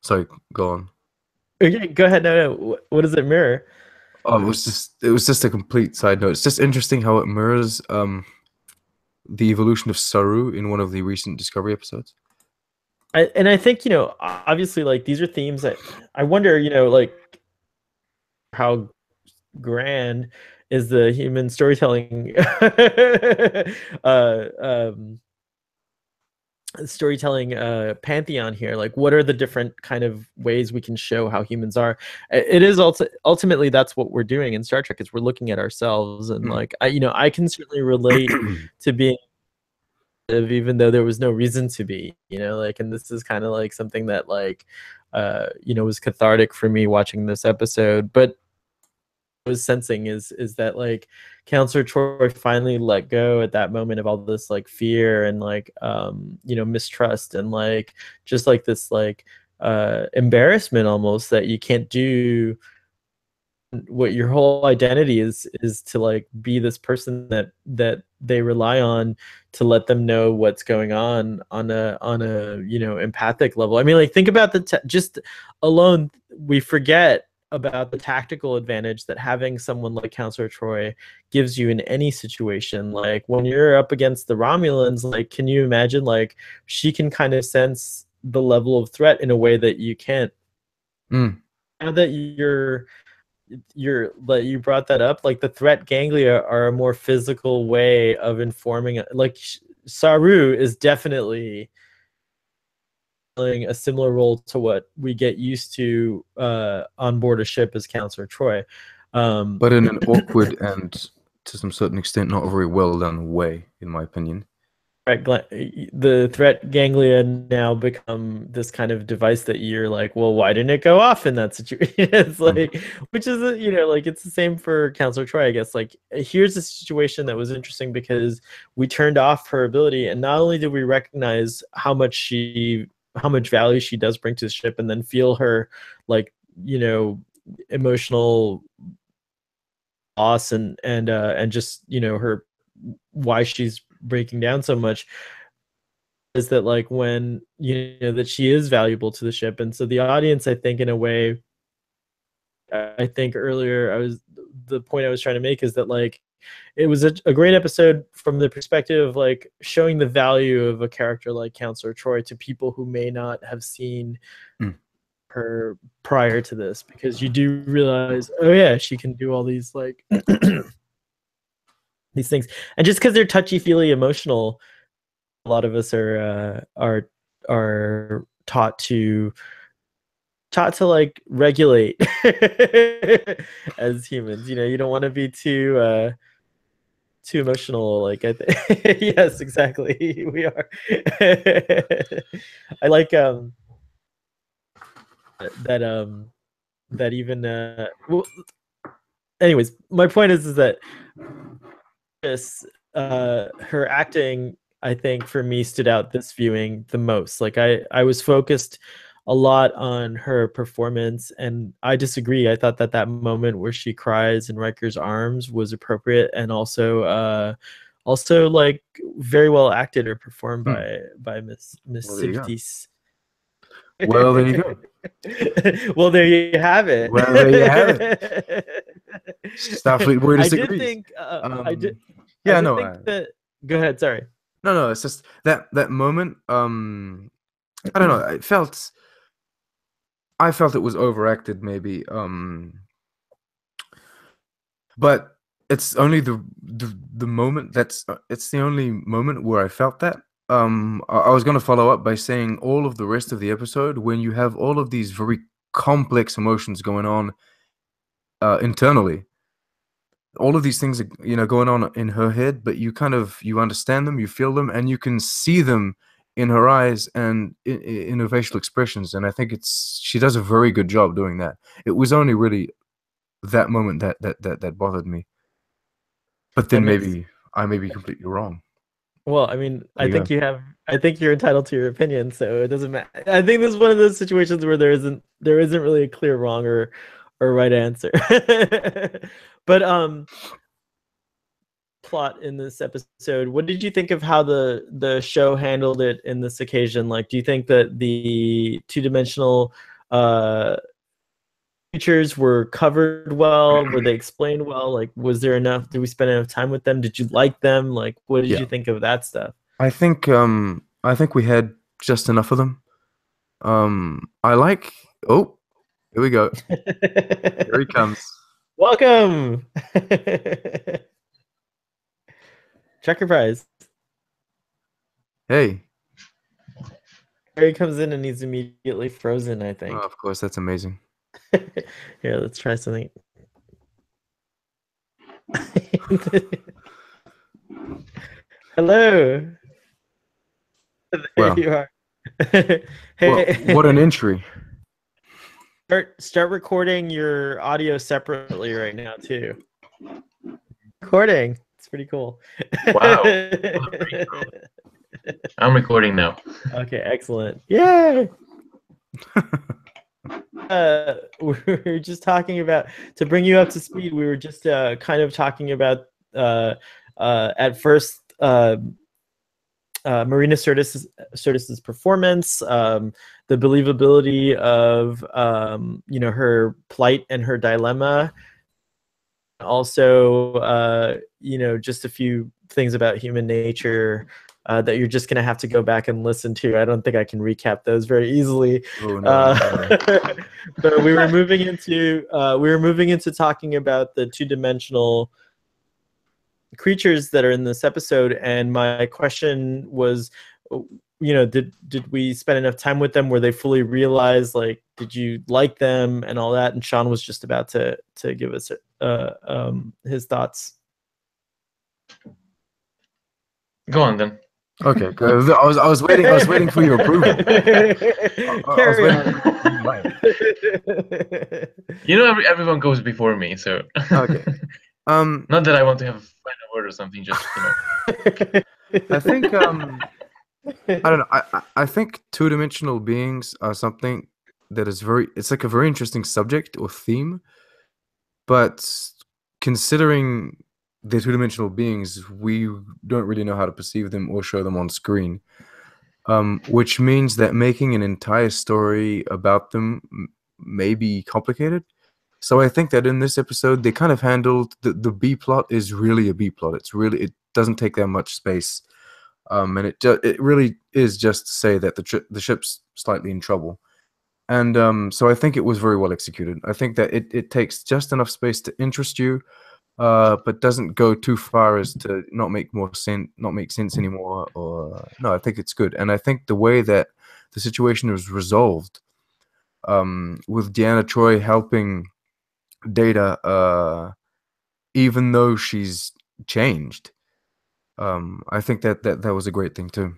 Sorry, go on. okay, go ahead. No, no. What does it mirror? Oh, it was just a complete side note. It's just interesting how it mirrors the evolution of Saru in one of the recent Discovery episodes. And I think, you know, obviously like these are themes that I wonder, you know, like how grand is the human storytelling uh um storytelling pantheon here, like what are the different kind of ways we can show how humans are. It is ultimately that's what we're doing in Star Trek is we're looking at ourselves and Mm. like I you know I can certainly relate to being even though there was no reason to be, you know, like and this is kind of like something that like you know was cathartic for me watching this episode. But was sensing is that like Counselor Troi finally let go at that moment of all this like fear and like you know mistrust and like just like this like embarrassment almost that you can't do what your whole identity is to like be this person that they rely on to let them know what's going on a you know empathic level. I mean like think about just alone we forget about the tactical advantage that having someone like Counselor Troi gives you in any situation. Like when you're up against the Romulans, like can you imagine like she can kind of sense the level of threat in a way that you can't. Mm. Now that you're like you brought that up like the threat ganglia are a more physical way of informing like Saru is definitely playing a similar role to what we get used to on board a ship as Counselor Troi. um But in an awkward and to some certain extent not a very well done way, in my opinion. the threat ganglia now become this kind of device that you're like, well, why didn't it go off in that situation? It's Mm. like, which is, you know, like it's the same for Counselor Troy, I guess. Like, here's a situation that was interesting because we turned off her ability, and not only did we recognize how much value she does bring to the ship, and then feel her, like, you know, emotional loss and just you know her why she's breaking down so much is that like when you know that she is valuable to the ship. And so the audience, I think in a way, I think earlier I was the point I was trying to make is that like it was a great episode from the perspective of like showing the value of a character like Counselor Troy to people who may not have seen Mm. her prior to this, because you do realize, oh yeah, she can do all these like these things. And just because they're touchy feely emotional, a lot of us are taught to like regulate as humans. You know, you don't want to be too emotional. Like I think yes, exactly. We are. I like that that even well, anyways, my point is that this her acting, I think for me stood out this viewing the most. Like I was focused a lot on her performance, and I disagree. I thought that that moment where she cries in Riker's arms was appropriate, and also like very well acted or performed Mm. by Miss Well, there you go. Siftis. Well, there you go. Well, there you have it. Well, there you have it. Starfleet boy I did disagrees. think Um, I yeah, did no, think that go ahead, sorry. no. It's just that moment. I don't know. I felt it was overacted, maybe. But it's only the moment that's it's the only moment where I felt that. I was gonna follow up by saying all of the rest of the episode when you have all of these very complex emotions going on internally. All of these things are, going on in her head, but you understand them, you feel them, and you can see them in her eyes and in her facial expressions. And I think she does a very good job doing that. It was only really that moment that bothered me. But That then makes maybe I may be completely wrong. Well, I mean, There you go. I think you're entitled to your opinion, so it doesn't matter. I think this is one of those situations where there isn't really a clear wrong or right answer. But plot in this episode, what did you think of how the show handled it in this occasion? Like, do you think that the two-dimensional uh creatures were covered well? Were they explained well? Like, was there enough? Did we spend enough time with them? Did you like them? Like, what did Yeah. you think of that stuff? I think we had just enough of them. I like oh, here we go. Here he comes. Welcome. Check your prize. Hey. Here he comes in and he's immediately frozen, I Oh, think. of course, that's amazing. Here, let's try something. Hello. There Well, you are. what an Hey, entry. start recording your audio separately right now too. Recording. It's pretty cool. Wow. I'm recording now. Okay, excellent. Yay! We were just talking about, to bring you up to speed, we were just kind of talking about at first Marina Sirtis's performance, the believability of her plight and her dilemma. Also, just a few things about human nature that you're just gonna have to go back and listen to. I don't think I can recap those very easily. Oh no. But we were moving into talking about the two-dimensional creatures that are in this episode, and my question was, did we spend enough time with them? Were they fully realized? Like, did you like them and all that? And Sean was just about to give us his thoughts. Go on then. Okay, good. I was waiting for your approval. Carry on. Everyone goes before me, so Okay. Not that I want to have a final word or something, just I think I don't know. I think two-dimensional beings are something that is it's like a very interesting subject or theme, but considering they're two-dimensional beings, we don't really know how to perceive them or show them on screen. Which means that making an entire story about them may be complicated. So I think that in this episode, they kind of handled the B plot is really a B plot. It doesn't take that much space, and it really is just to say that the ship's slightly in trouble. And so I think it was very well executed. I think that it takes just enough space to interest you, but doesn't go too far as to not make sense anymore. Or no, I think it's good, and I think the way that the situation was resolved, with Deanna Troi helping Data, even though she's changed, I think that was a great thing too.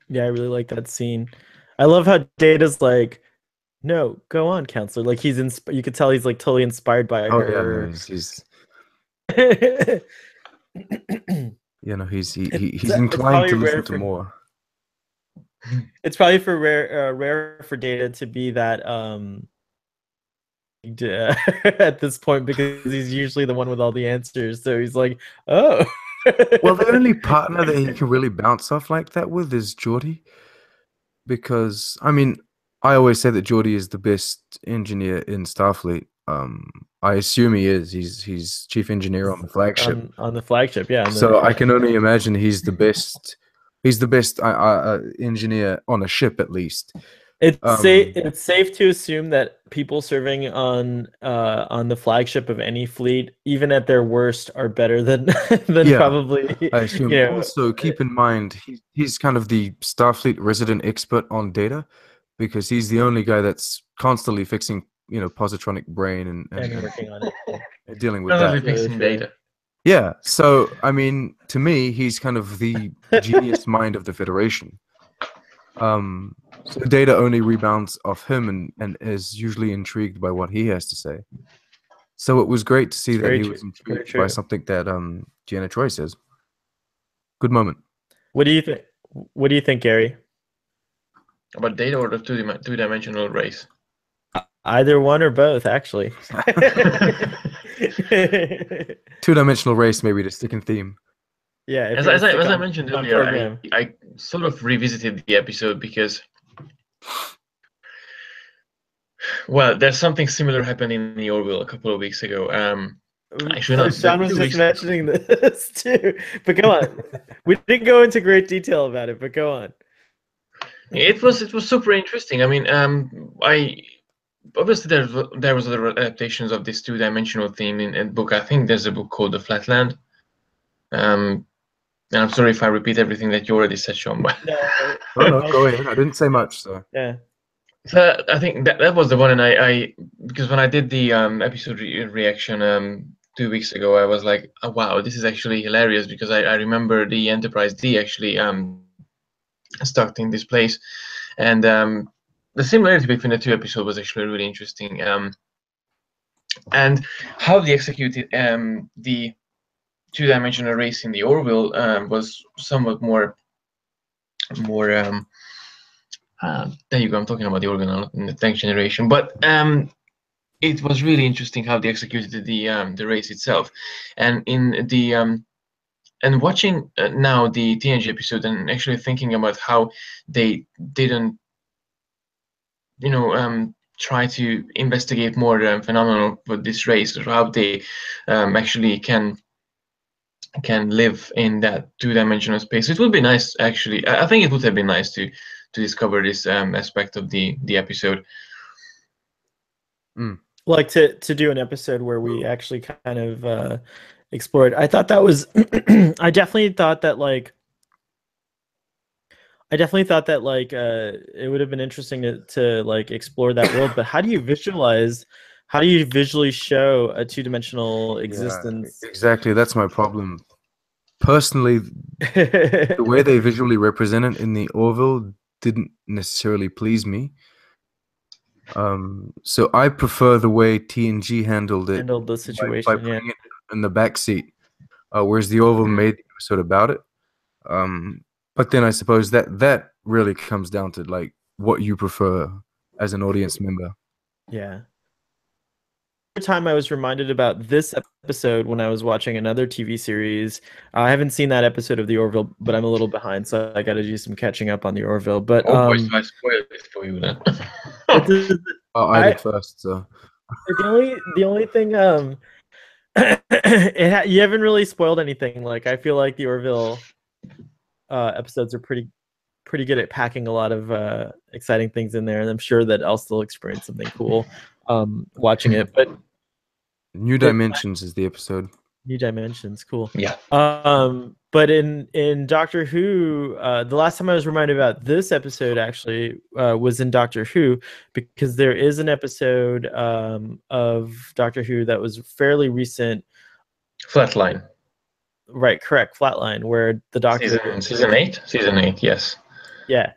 Yeah, I really like that scene. I love how Data's like, no, go on, counselor. Like, you could tell he's like totally inspired by Oh her. yeah, no, he's It's inclined probably to rare listen to more. It's probably rare for Data to be that at this point, because he's usually the one with all the answers. So he's like, oh. Well, the only partner that he can really bounce off like that with is Geordi, because I mean, I always say that Geordi is the best engineer in Starfleet. I assume he is. He's chief engineer on the flagship. On the flagship, yeah. So I can only imagine he's the best. He's the best engineer on a ship, at least. It's safe to assume that people serving on the flagship of any fleet, even at their worst, are better than Yeah, probably I assume. you know. Also, keep in mind he's kind of the Starfleet resident expert on data, because he's the only guy that's constantly fixing, positronic brain And working on it. and dealing with Constantly that. fixing data. Yeah, so I mean, to me, he's kind of the genius mind of the Federation. So data only rebounds off him and is usually intrigued by what he has to say. So it was great to see It's that very he true. was Very intrigued by true. something that Deanna Troi says. Good moment. What do you think? What do you think, Gary? About data or the two-dimensional race? Either one or both, actually. Two-dimensional race, maybe the sticking theme. Yeah, if As you're I, gonna stick as I on- mentioned on earlier, program. I sort of revisited the episode because, well, there's something similar happened in the Orville a couple of weeks ago. Actually, not Sean was 2 just weeks. mentioning this too, but go on. We didn't go into great detail about it, but go on. It was super interesting. I mean, I obviously there was other adaptations of this two-dimensional theme in book. I think there's a book called The Flatland. And I'm sorry if I repeat everything that you already said, Sean. But No, go ahead. I didn't say much, so. Yeah. so I think that was the one, and I because when I did the episode reaction 2 weeks ago, I was like, oh, wow, this is actually hilarious, because I remember the Enterprise D actually stuck in this place, and the similarity between the two episodes was actually really interesting. And how they executed the two-dimensional race in the Orville was somewhat more. There you go. I'm talking about the Orville, not in the Next Generation, but it was really interesting how they executed the race itself, and in the and watching now the TNG episode and actually thinking about how they didn't, try to investigate more phenomenon with this race, or how they actually can live in that two-dimensional space. It would be nice, actually. I think it would have been nice to discover this aspect of the episode. Like to do an episode where we actually kind of explore it. I thought that was I definitely thought that like it would have been interesting to like explore that world, but how do you visually show a two-dimensional existence? Yeah, exactly. That's my problem. Personally, the way they visually represent it in the Orville didn't necessarily please me. So I prefer the way TNG handled it Handled the by situation, yeah. putting it in the back seat, whereas the Orville made the episode about it. But then I suppose that really comes down to like what you prefer as an audience member. Yeah. Time I was reminded about this episode when I was watching another TV series. I haven't seen that episode of the Orville, but I'm a little behind, so I got to do some catching up on the Orville. But Oh boy, so I spoiled it for you then. I did first, so the only thing you haven't really spoiled anything. Like I feel like the Orville episodes are pretty good at packing a lot of exciting things in there, and I'm sure that I'll still experience something cool watching it. But New Dimensions is the episode. New Dimensions, cool. Yeah. But in Doctor Who, the last time I was reminded about this episode actually was in Doctor Who, because there is an episode of Doctor Who that was fairly recent. Flatline. Right, correct. Flatline, where the Doctor season 8. Season 8, yes. Yeah.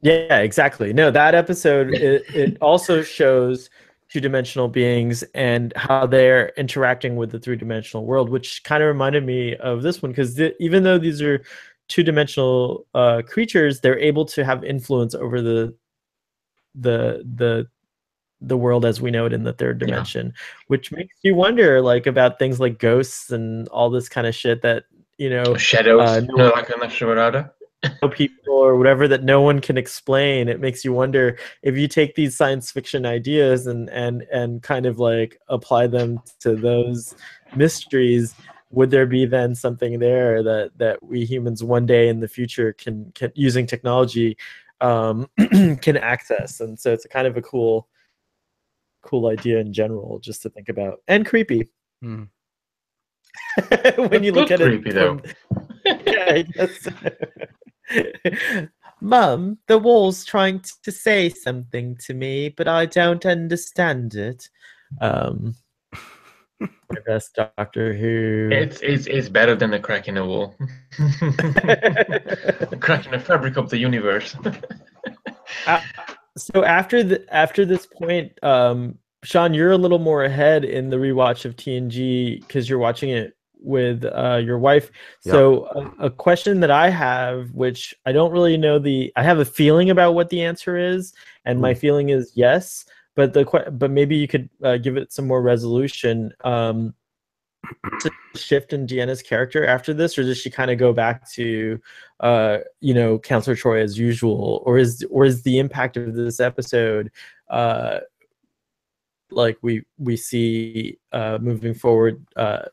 Yeah, exactly. No, that episode it also shows two-dimensional beings and how they're interacting with the three-dimensional world, which kind of reminded me of this one, because even though these are two-dimensional creatures, they're able to have influence over the world as we know it in the third dimension, which makes you wonder like about things like ghosts and all this kind of shit that shadows, like a Nashavarada. People or whatever that no one can explain. It makes you wonder if you take these science fiction ideas and kind of like apply them to those mysteries, would there be then something there that we humans one day in the future can using technology can access? And so it's kind of a cool idea in general just to think about, and creepy. Mm. When you look Good at creepy, it though. from yeah, I guess. Mum, the wall's trying to say something to me, but I don't understand it. My best Doctor Who. It's better than a crack in the wall. A crack in the fabric of the universe. So after this point, Sean, you're a little more ahead in the rewatch of TNG because you're watching it with your wife. So a question that I have, which I don't really know I have a feeling about what the answer is, and my feeling is yes. But but maybe you could give it some more resolution. Shift in Deanna's character after this, or does she kind of go back to Counselor Troi as usual, or is the impact of this episode like we see moving forward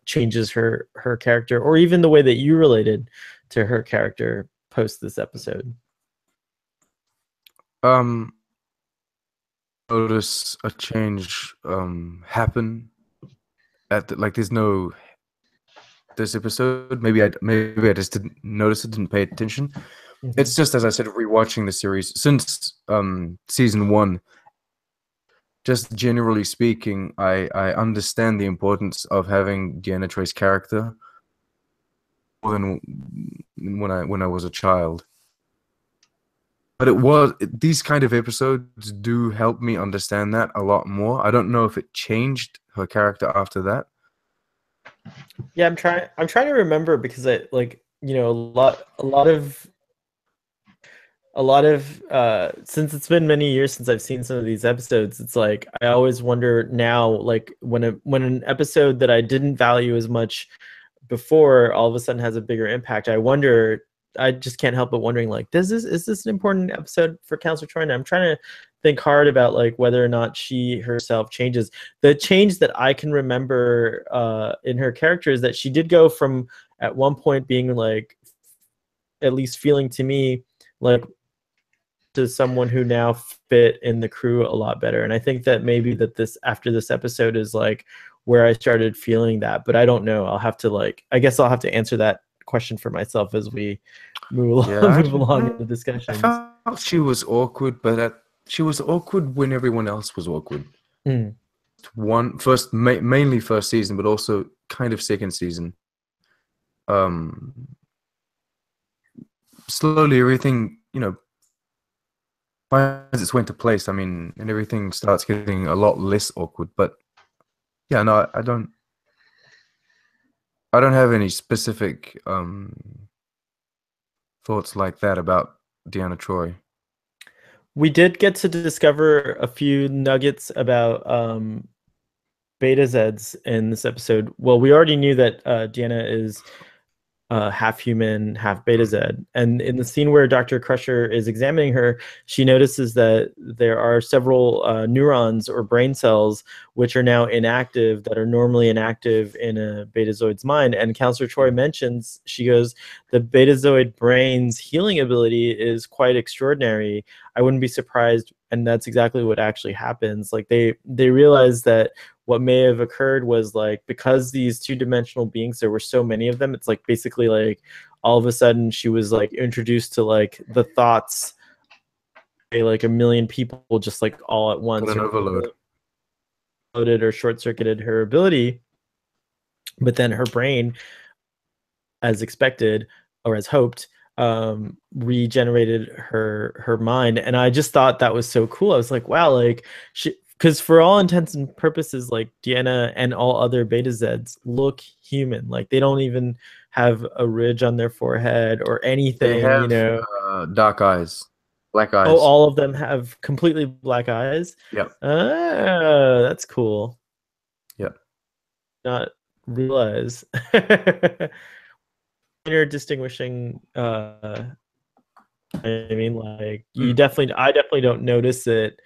changes her character, or even the way that you related to her character post this episode? Notice a change happen at there's no this episode. Maybe I just didn't notice it, didn't pay attention. It's just, as I said, rewatching the series since season 1. Just generally speaking, I understand the importance of having Deanna Troi's character more than when I was a child. But these kind of episodes do help me understand that a lot more. I don't know if it changed her character after that. Yeah, I'm trying to remember, because I a lot of since it's been many years since I've seen some of these episodes, it's like I always wonder now, like when an episode that I didn't value as much before all of a sudden has a bigger impact, I just can't help but wondering, like, is this an important episode for Counselor Troi? And I'm trying to think hard about like whether or not she herself changes. The change that I can remember in her character is that she did go from at one point being like, at least feeling to me like, to someone who now fit in the crew a lot better. And I think that maybe that after this episode is like where I started feeling that, but I don't know. I guess I'll have to answer that question for myself as we move along in the discussions. I felt she was awkward, but she was awkward when everyone else was awkward. Mainly first season, but also kind of second season. Slowly everything, finds its way into place. I mean, and everything starts getting a lot less awkward. But yeah, no, I don't have any specific thoughts like that about Deanna Troi. We did get to discover a few nuggets about Beta Zeds in this episode. Well, we already knew that Deanna is half human, half Beta Z. And in the scene where Dr. Crusher is examining her, she notices that there are several neurons or brain cells which are now inactive, that are normally inactive in a Betazoid's mind. And Counselor Troi mentions, she goes, the Betazoid brain's healing ability is quite extraordinary. I wouldn't be surprised. And that's exactly what actually happens. Like they realize that what may have occurred was, like, because these two-dimensional beings, there were so many of them, it's like basically like all of a sudden she was like introduced to like the thoughts like a million people just like all at once, an overload. Loaded or short-circuited her ability. But then her brain, as expected or as hoped, regenerated her mind. And I just thought that was so cool. I was like, wow, like because for all intents and purposes, like Deanna and all other Beta Zeds look human. Like they don't even have a ridge on their forehead or anything. They have dark eyes, black eyes. Oh, all of them have completely black eyes. Yep. Oh, that's cool. Yep. Not realize. You're distinguishing. I mean, like I definitely don't notice it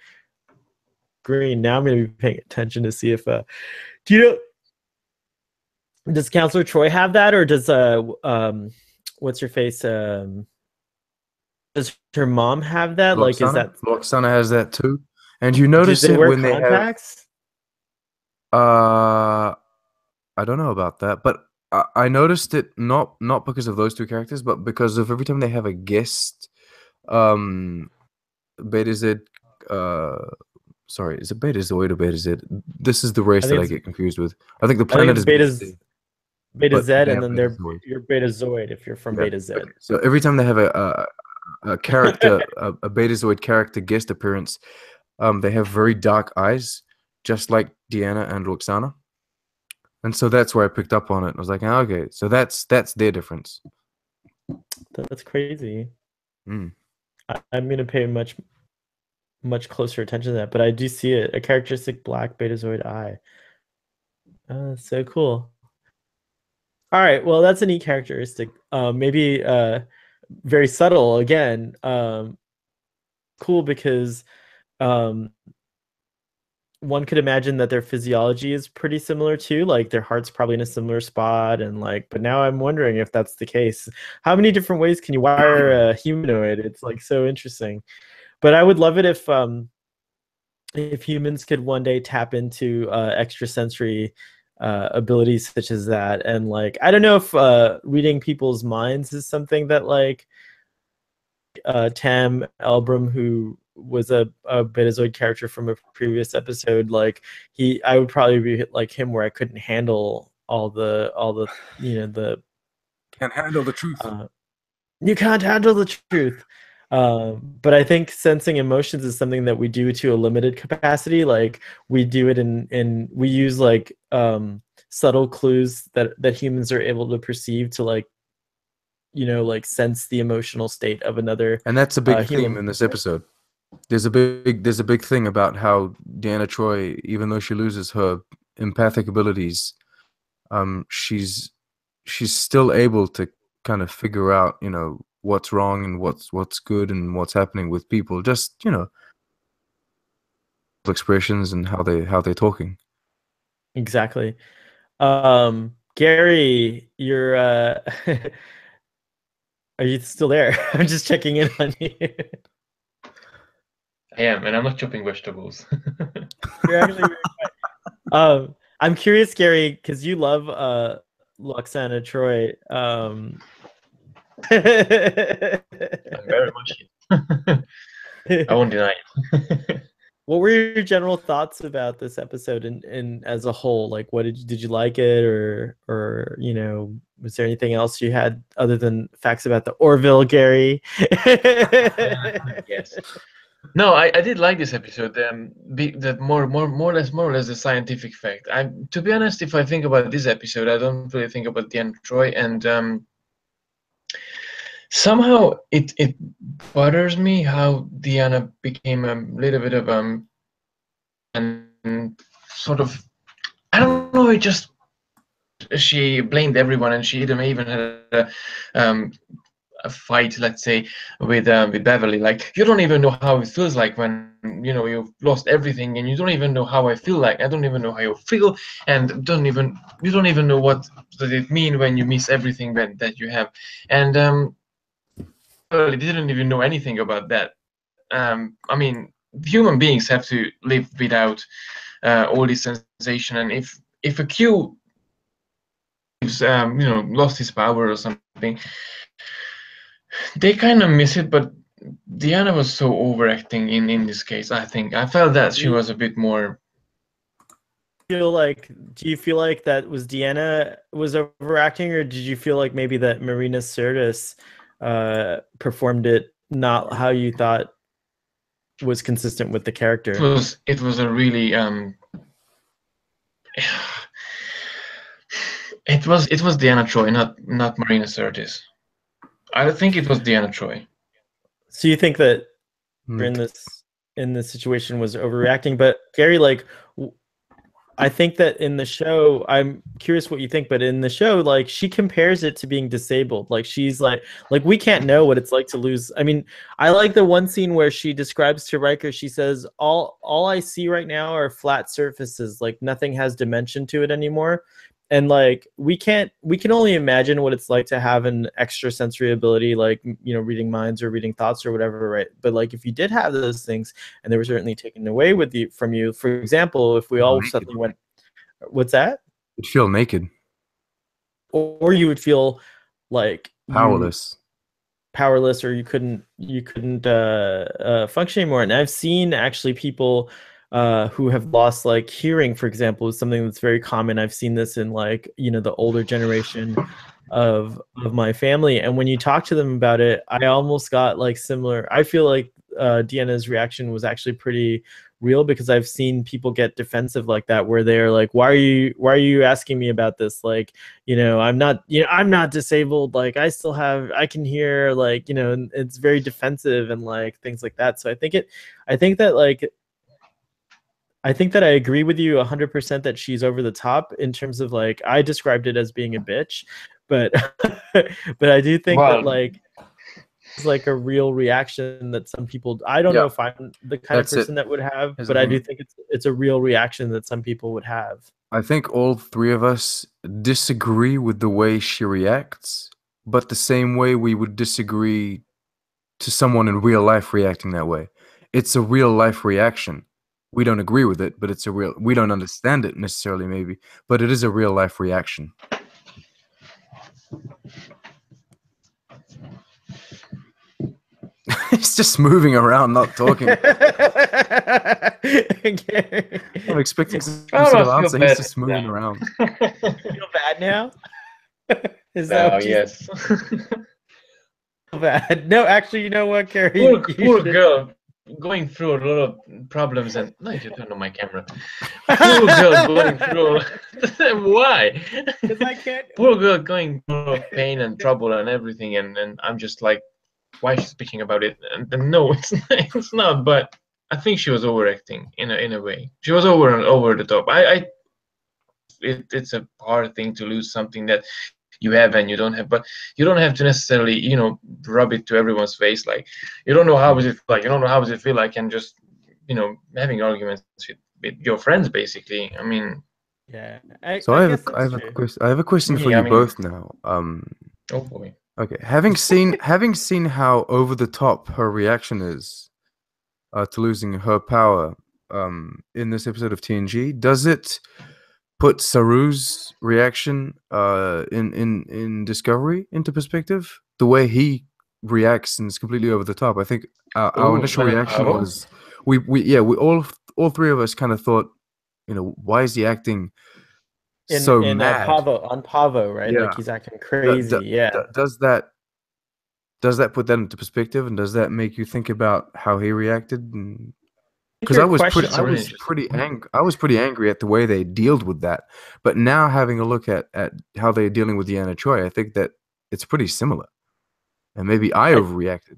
green. Now I'm going to be paying attention to see if do you know Does Counselor Troi have that, or does what's her face does her mom have that? Like, is that Loxana has that too. And you do notice they it wear when they have contacts? I don't know about that, but I noticed it not because of those two characters, but because of every time they have a guest, um, Beta Z, uh, sorry, is it Beta Zoid or Beta Z? This is the race I that think I it's get confused with. I think the I think planet it's is Beta Z, Beta but Z, they and have then Beta Zoid. you're Beta Zoid if you're from Yeah. Beta Z. Okay. So every time they have a character, a Betazoid character guest appearance, they have very dark eyes, just like Deanna and Roxana. And so that's where I picked up on it. I was like, oh, okay, so that's their difference. That's crazy. Mm. I'm gonna pay much closer attention to that, but I do see it, a characteristic black Betazoid eye. So cool. All right, well, that's a neat characteristic. Maybe very subtle again. Cool because um, one could imagine that their physiology is pretty similar too. Like their heart's probably in a similar spot, and like. But now I'm wondering if that's the case. How many different ways can you wire a humanoid? It's like so interesting. But I would love it if humans could one day tap into extrasensory abilities such as that. And like, I don't know if reading people's minds is something that like Tam Elbrum, who was a Betazoid character from a previous episode, like I would probably be like him, where I couldn't handle all the the Can't handle the truth. You can't handle the truth. But I think sensing emotions is something that we do to a limited capacity. Like we do it in we use like subtle clues that humans are able to perceive to like like sense the emotional state of another And that's a big theme human. in this episode. There's a big thing about how Deanna Troi, even though she loses her empathic abilities, she's still able to kind of figure out, what's wrong and what's good and what's happening with people. Just, expressions and how they're talking. Exactly. Gary, you're are you still there? I'm just checking in on you. I am, and I'm not chopping vegetables. You're actually very I'm curious, Gary, because you love Loxana Troi. I'm very much it. I won't deny it. What were your general thoughts about this episode and as a whole? Like, what did you like it, or was there anything else you had other than facts about the Orville, Gary? Yes. No, I did like this episode. The more or less the scientific fact. To be honest, if I think about this episode, I don't really think about Deanna Troi, and somehow it bothers me how Deanna became a little bit of and sort of, I don't know. It just, she blamed everyone, and she even had a fight, let's say, with Beverly. Like, you don't even know how it feels like when you've lost everything, and you don't even know how I feel like. I don't even know how you feel, and you don't even know what does it mean when you miss everything that you have. And Beverly didn't even know anything about that. I mean, human beings have to live without all this sensation, and if a Q lost his power or something, they kind of miss it. But Diana was so overacting in this case. I think I felt that she was a bit more. Do you feel like that was Deanna was overacting, or did you feel like maybe that Marina Sirtis performed it not how you thought was consistent with the character? It was a really it was Deanna Troi, not Marina Sirtis. I think it was Deanna Troi. So you think that in this situation was overreacting? But Gary, like, I think that in the show, I'm curious what you think, but in the show, like, she compares it to being disabled. Like, she's like we can't know what it's like to lose. I mean, I like the one scene where she describes to Riker, she says, all I see right now are flat surfaces, like nothing has dimension to it anymore. and like we can only imagine what it's like to have an extra sensory ability, like, you know, reading minds or reading thoughts or whatever, right? But like if you did have those things and they were certainly taken away with you from you, for example, if we all Naked. suddenly went, what's that? You'd feel naked, Or you would feel like powerless. powerless, or you couldn't function anymore. And I've seen actually people who have lost like hearing, for example, is something that's very common. I've seen this in like, you know, the older generation of my family, and when you talk to them about it, I almost got like similar. I feel like Deanna's reaction was actually pretty real, because I've seen people get defensive like that, where they're like, why are you asking me about this? Like, you know, I'm not disabled, like I can hear, like, you know, and it's very defensive and like things like that. So I think that like I think that I agree with you 100% that she's over the top in terms of like, I described it as being a bitch, but but I do think that Well, like it's like a real reaction that some people, I don't know if I'm the kind of That's it. person that would have, Here's but the I do thing. think it's a real reaction that some people would have. I think all three of us disagree with the way she reacts, but the same way we would disagree to someone in real life reacting that way. It's a real life reaction. We don't agree with it, but it's a real, we don't understand it necessarily, maybe, but it is a real life reaction. He's just moving around, not talking. I'm expecting some I sort of don't feel answer. He's bad just moving now. around. Feel bad now? Is that Well, what you yes. feel bad? No, actually, you know what, Carrie? Poor girl, going through a lot of problems, and no, you turn on my camera. Poor girl going through. Why? Because I can't. Poor girl going through pain and trouble and everything, and I'm just like, why is she speaking about it? And no, it's not. But I think she was overacting in a way. She was over the top. It's a hard thing to lose something that you have and you don't have, but you don't have to necessarily, you know, rub it to everyone's face. Like, you don't know how does it like, you don't know how does it feel like, and just, you know, having arguments with your friends, basically. I mean, Yeah, So I I guess that's true. I have a question for yeah, I you mean, both now. oh boy. Okay, having seen how over the top her reaction is to losing her power in this episode of TNG, does it put Saru's reaction in Discovery into perspective? The way he reacts and is completely over the top. I think our Oh, initial reaction Pavo? was we all three of us kind of thought, you know, why is he acting so In mad? Pavo, right? Like Yeah. he's acting D- crazy. d- Yeah. does that put that into perspective, and does that make you think about how he reacted? I think Because your question. That's a really interesting point. I was pretty angry at the way they dealt with that. But now having a look at how they're dealing with Deanna Troi, I think that it's pretty similar, and maybe I I, overreacted.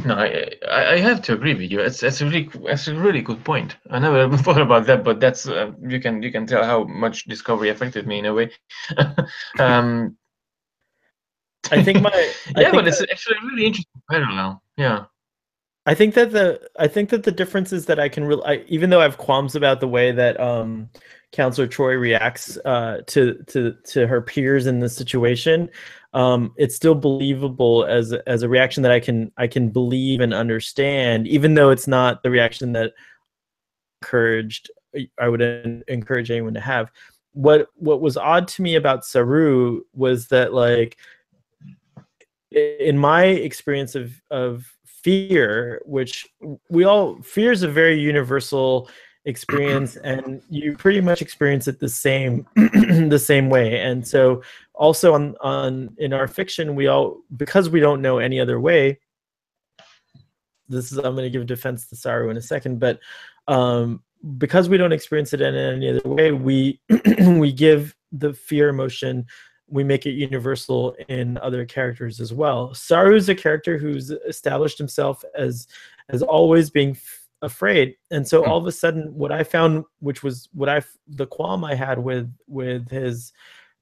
No, I have to agree with you. That's a really good point. I never even thought about that, but that's you can tell how much Discovery affected me in a way. um, I think my. I yeah, think but it's actually a really interesting parallel. Yeah. I think that the difference is that I can really, even though I have qualms about the way that Counselor Troi reacts to her peers in this situation, it's still believable as a reaction that I can believe and understand, even though it's not the reaction that encouraged I would encourage anyone to have. What was odd to me about Saru was that, like, in my experience of fear, which fear is a very universal experience, and you pretty much experience it the same the same way. And so also on in our fiction, we all, because we don't know any other way, this is, I'm going to give defense to Saru in a second, but because we don't experience it in any other way, we we give the fear emotion, we make it universal in other characters as well. Saru is a character who's established himself as always being afraid, and so all of a sudden, what I found, which was the qualm I had with his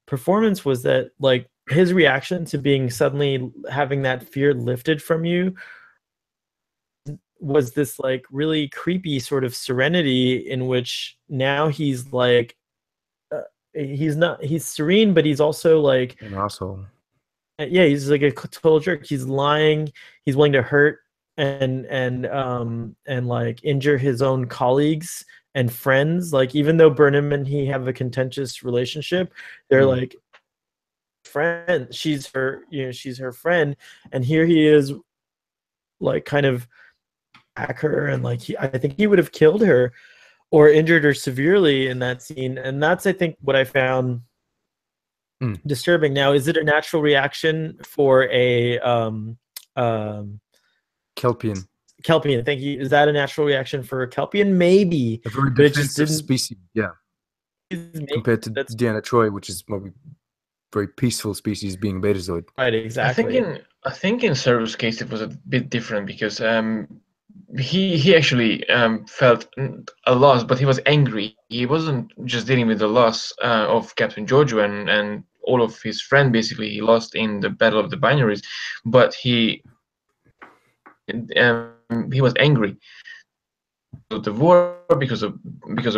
performance, was that, like, his reaction to being suddenly having that fear lifted from you was this like really creepy sort of serenity, in which now he's like he's serene, but he's also like an asshole. Yeah, he's like a total jerk. He's lying. He's willing to hurt and like injure his own colleagues and friends. Like even though Burnham and he have a contentious relationship, they're like friends. She's her friend, and here he is, like kind of attack her, and like I think he would have killed her or injured her severely in that scene, and that's I think what I found disturbing. Now, is it a natural reaction for a Kelpian? Kelpian, thank you. Is that a natural reaction for a Kelpian? Maybe, A very but it just defensive didn't. species, yeah. Compared to Deanna Troi, which is maybe very peaceful species being Betazoid. Right, exactly. I think in Servo's case it was a bit different because he actually felt a loss, but he was angry. He wasn't just dealing with the loss of Captain Giorgio and all of his friends. Basically, he lost in the Battle of the Binaries, but he was angry. The war because of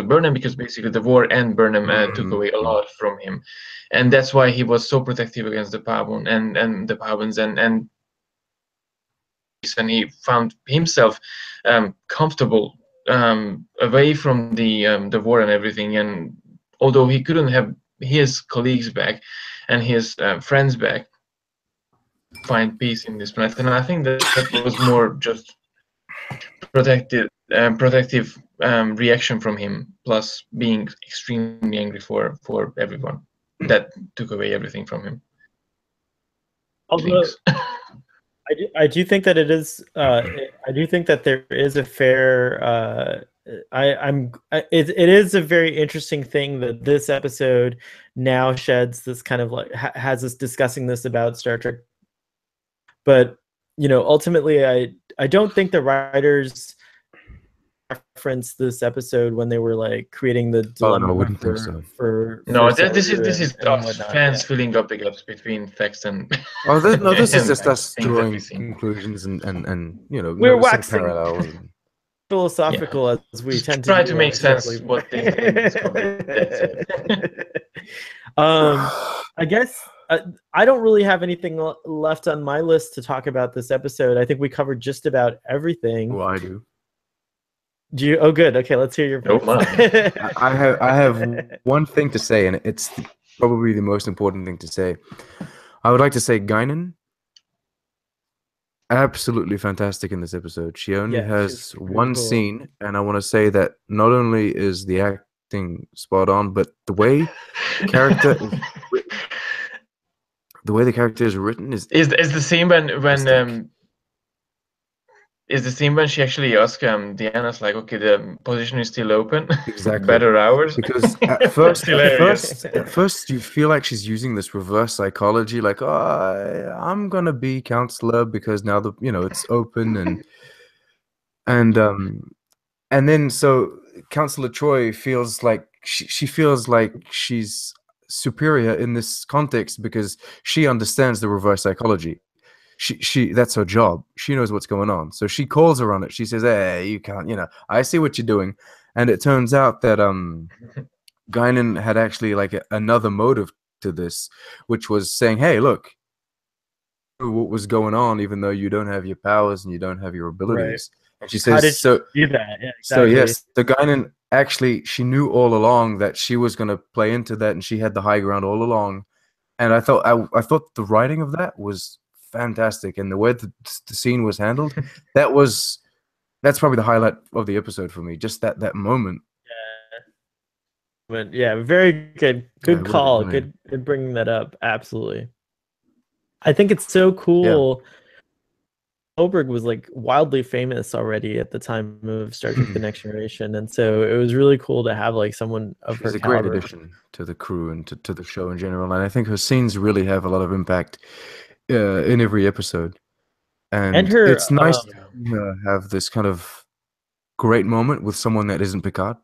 Burnham, because basically the war and Burnham took away a lot from him, and that's why he was so protective against the Pavon and the Pavons and he found himself comfortable away from the war and everything. And although he couldn't have his colleagues back and his friends back, find peace in this planet, and I think that was more just protective reaction from him, plus being extremely angry for everyone that took away everything from him. Although I do think that it is. I do think that there is a fair. It is a very interesting thing that this episode now sheds this kind of like has us discussing this about Star Trek. But ultimately, I don't think the writers referenced this episode when they were like creating the dilemma. I wouldn't think so. This is us fans filling up the gaps between facts and. This is just us drawing conclusions and we're waxing parallels. Philosophical as we tend to try to make sense what they discovered. That's it. I guess I don't really have anything left on my list to talk about this episode. I think we covered just about everything. Well, I do. Do you? Oh, good. Okay, let's hear your voice. I have one thing to say, and it's probably the most important thing to say. I would like to say Guinan, absolutely fantastic in this episode. She only has one scene, and I want to say that not only is the acting spot on, but the way the character is written is the scene when is the scene when she actually asks Deanna's like, okay, the position is still open. Exactly. Better hours. Because at first you feel like she's using this reverse psychology, like, oh, I'm gonna be counselor because now it's open and then so Counselor Troi feels like she feels like she's superior in this context because she understands the reverse psychology. She that's her job. She knows what's going on. So she calls her on it. She says, hey, you can't, I see what you're doing. And it turns out that Guinan had actually like another motive to this, which was saying, hey, look, what was going on, even though you don't have your powers and you don't have your abilities. Right. And she says, how did she do that? Yeah, exactly. So yes, the Guinan actually, she knew all along that she was going to play into that, and she had the high ground all along. And I thought the writing of that was fantastic, and the way the scene was handled, that's probably the highlight of the episode for me. Just that moment. Yeah, very good call. Good bringing that up. Absolutely. I think it's so cool. Oberg was like wildly famous already at the time of Star Trek: The Next Generation, and so it was really cool to have like someone of her caliber. She's a great addition to the crew and to the show in general, and I think her scenes really have a lot of impact in every episode. And it's nice to have this kind of great moment with someone that isn't Picard.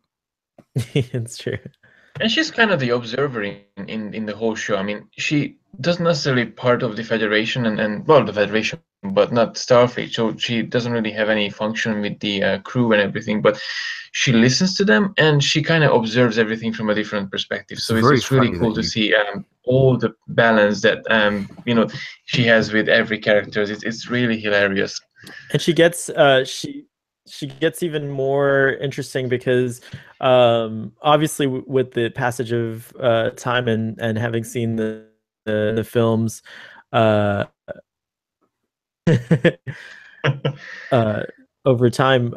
It's true. And she's kind of the observer in the whole show. I mean, she doesn't necessarily part of the Federation and well, the Federation but not Starfleet. So she doesn't really have any function with the crew and everything, but she listens to them and she kind of observes everything from a different perspective. It's So very it's really funny cool that to you. see all the balance that she has with every character. It's really hilarious. And she gets she gets even more interesting because obviously with the passage of time and having seen the films uh uh over time,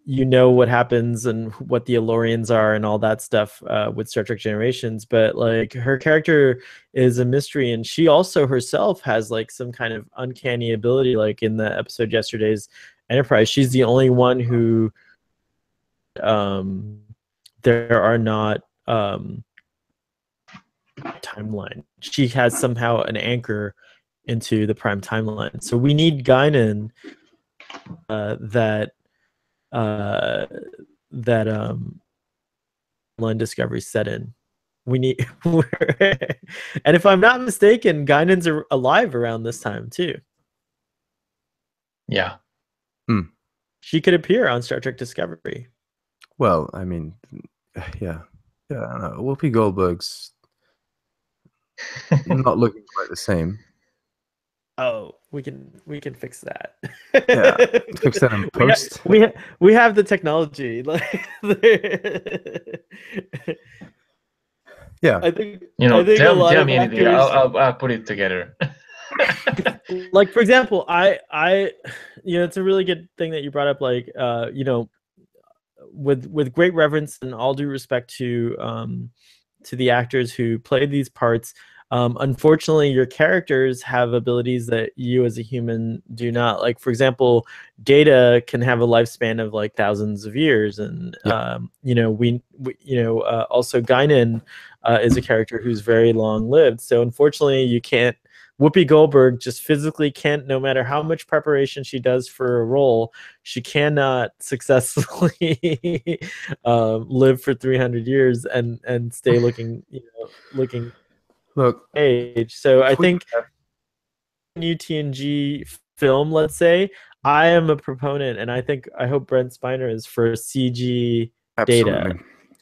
you know what happens and what the Elorians are and all that stuff with Star Trek Generations. But like her character is a mystery, and she also herself has like some kind of uncanny ability. Like in the episode yesterday's Enterprise, she's the only one who um, there are not timeline. She has somehow an anchor into the prime timeline. So we need Guinan that that line discovery set in. We need, and if I'm not mistaken, Guinan's alive around this time too. Yeah. She could appear on Star Trek Discovery. Well, I mean, yeah, I don't know. Whoopi Goldberg's not looking quite the same. Oh, we can fix that. Yeah, fix that in post. We have the technology. Like, Yeah, I think a tell lot tell of me anything. actors, I'll put it together. like for example, it's a really good thing that you brought up. Like, with great reverence and all due respect to the actors who played these parts. Unfortunately, your characters have abilities that you as a human do not. Like, for example, Data can have a lifespan of like thousands of years, and Yep. also Guinan is a character who's very long lived. So unfortunately, you can't. Whoopi Goldberg just physically can't, no matter how much preparation she does for a role, she cannot successfully live for 300 years and stay looking Look, age. So I if we think new TNG film, let's say, I am a proponent, and I hope Brent Spiner is for CG Data.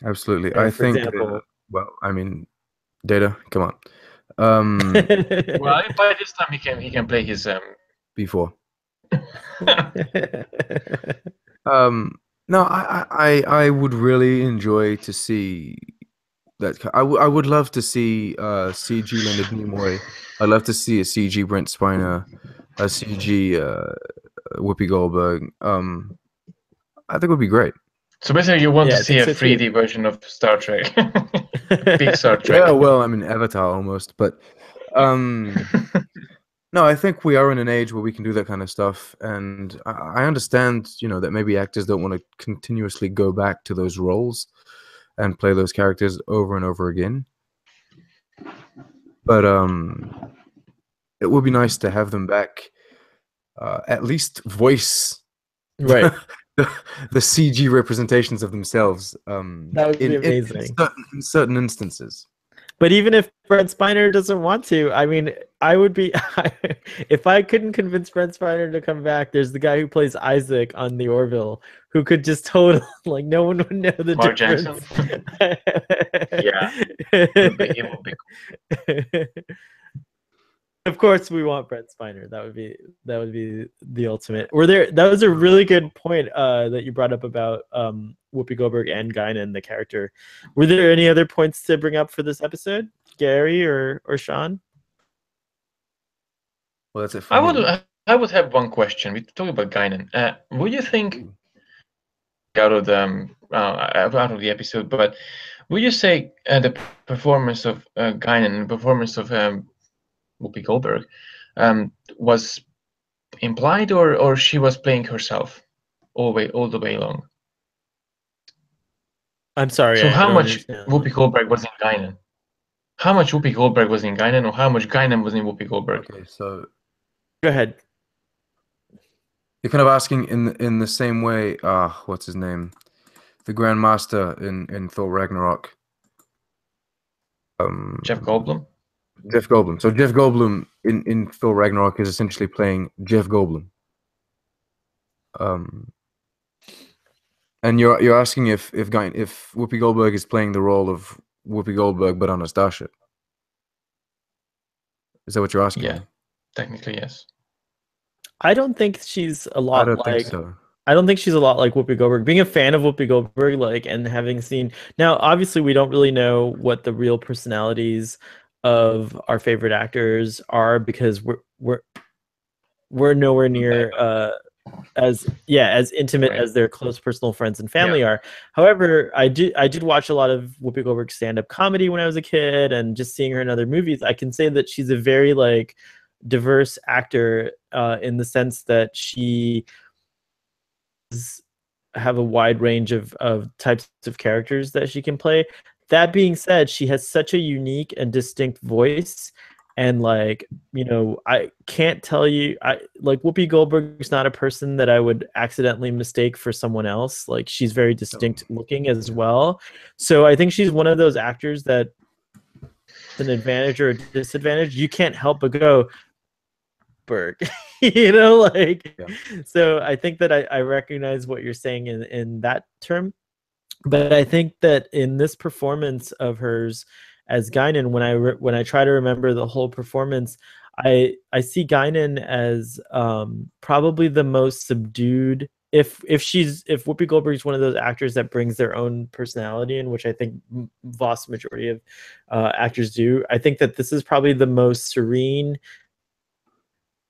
absolutely. So I for think, example, well, I mean, Data, come on. Well, by this time he can play his Before. No, I would really enjoy to see that. I would love to see CG Leonard Nimoy. I'd love to see a CG Brent Spiner, a CG Whoopi Goldberg. I think it would be great. So basically, you want Yeah, to I see think a so too. 3D version of Star Trek, big Star Trek. Yeah, well, I mean Avatar almost, but no, I think we are in an age where we can do that kind of stuff, and I understand, that maybe actors don't want to continuously go back to those roles and play those characters over and over again. But it would be nice to have them back, at least voice Right. the CG representations of themselves. That would be amazing. In certain instances. But even if Brent Spiner doesn't want to, I mean, I would be if I couldn't convince Brent Spiner to come back. There's the guy who plays Isaac on the Orville, who could just totally like no one would know the Mark difference. Jackson. Yeah, it would be cool. Of course, we want Brent Spiner. That would be the ultimate. That was a really good point that you brought up about Whoopi Goldberg and Guinan, the character. Were there any other points to bring up for this episode, Gary or Sean? Well, that's it for me. I would have one question. We talked about Guinan. Would you think out of the episode, but would you say the performance of Guinan and the performance of Whoopi Goldberg was implied, or she was playing herself all the way along? I'm sorry. So how much understand. Whoopi Goldberg was in Guinan? How much Whoopi Goldberg was in Guinan, or how much Guinan was in Whoopi Goldberg? Okay, so Go ahead. you're kind of asking in the same way. What's his name? The Grand Master in Thor Ragnarok. Jeff Goldblum. Jeff Goldblum. So Jeff Goldblum in Thor Ragnarok is essentially playing Jeff Goldblum. And you're asking if Whoopi Goldberg is playing the role of Whoopi Goldberg but on a starship. Is that what you're asking Yeah, me? technically yes. I don't think she's a I lot don't think like. so. I don't think she's a lot like Whoopi Goldberg. Being a fan of Whoopi Goldberg, like, and having seen now, obviously, we don't really know what the real personalities of our favorite actors are because we're nowhere near as intimate Right. as their close personal friends and Yeah. family are. However, I did watch a lot of Whoopi Goldberg stand-up comedy when I was a kid, and just seeing her in other movies, I can say that she's a very like diverse actor in the sense that she have a wide range of types of characters that she can play. That being said, she has such a unique and distinct voice. And like, I can't tell you, I like Whoopi Goldberg's not a person that I would accidentally mistake for someone else. Like she's very distinct looking as Yeah. well. So I think she's one of those actors that an advantage or a disadvantage. You can't help but go, Berg. Like, Yeah. so I think that I recognize what you're saying in that term, but I think that in this performance of hers as Guinan, when I try to remember the whole performance, I see Guinan as probably the most subdued. If Whoopi Goldberg's one of those actors that brings their own personality in, which I think vast majority of actors do, I think that this is probably the most serene